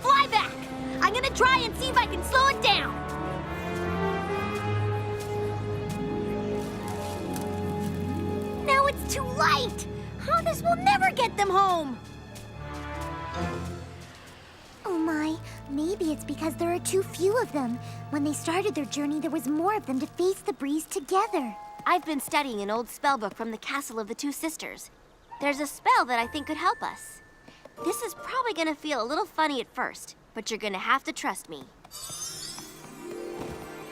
Fly back! I'm gonna try and see if I can slow it down. Now it's too light! This will never get them home! Oh my, maybe it's because there are too few of them. When they started their journey, there was more of them to face the breeze together. I've been studying an old spellbook from the Castle of the Two Sisters. There's a spell that I think could help us. This is probably gonna feel a little funny at first, but you're gonna have to trust me.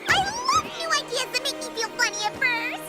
I love new ideas that make me feel funny at first!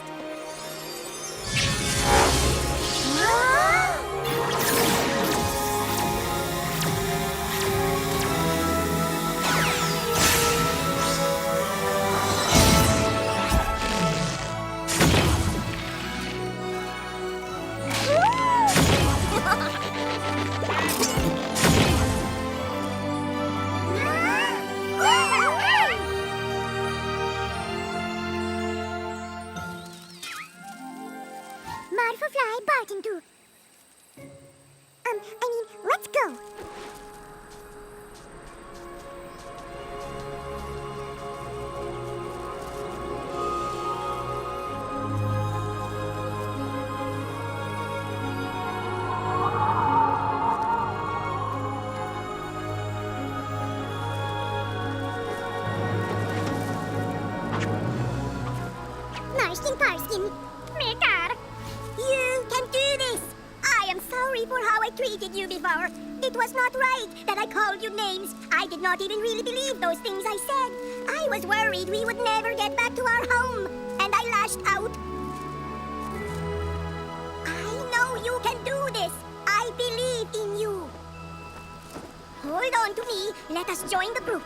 Fly Barton do. Let's go. Marskin Parskin, Mekar, you can do this! I am sorry for how I treated you before. It was not right that I called you names. I did not even really believe those things I said. I was worried we would never get back to our home, and I lashed out. I know you can do this. I believe in you. Hold on to me. Let us join the group.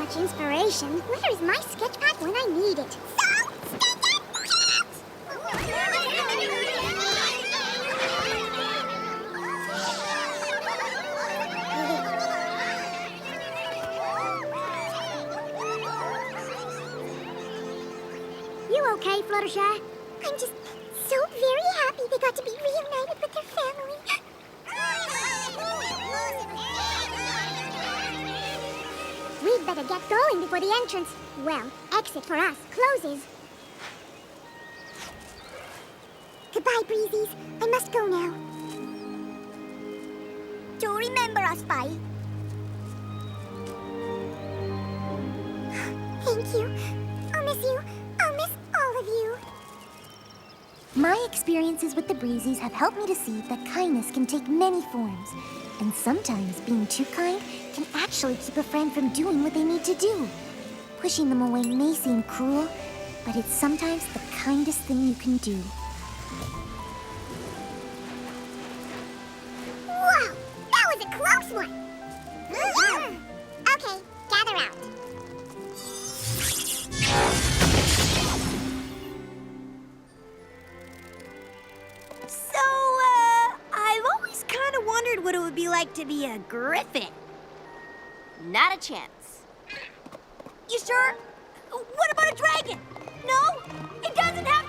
much inspiration. Where is my sketch pad when I need it? So, You okay, Fluttershy? I'm just so very happy they got to be reunited with their family. We'd better get going before the entrance, well, exit for us, closes. Goodbye, Breezies. I must go now. Do remember us, Spy. Thank you. I'll miss you. I'll miss all of you. My experiences with the Breezies have helped me to see that kindness can take many forms. And sometimes being too kind can actually keep a friend from doing what they need to do. Pushing them away may seem cruel, but it's sometimes the kindest thing you can do. Whoa! That was a close one! Okay, gather out. So, I've always kind of wondered what it would be like to be a griffin. Not a chance. You sure? What about a dragon? No? It doesn't have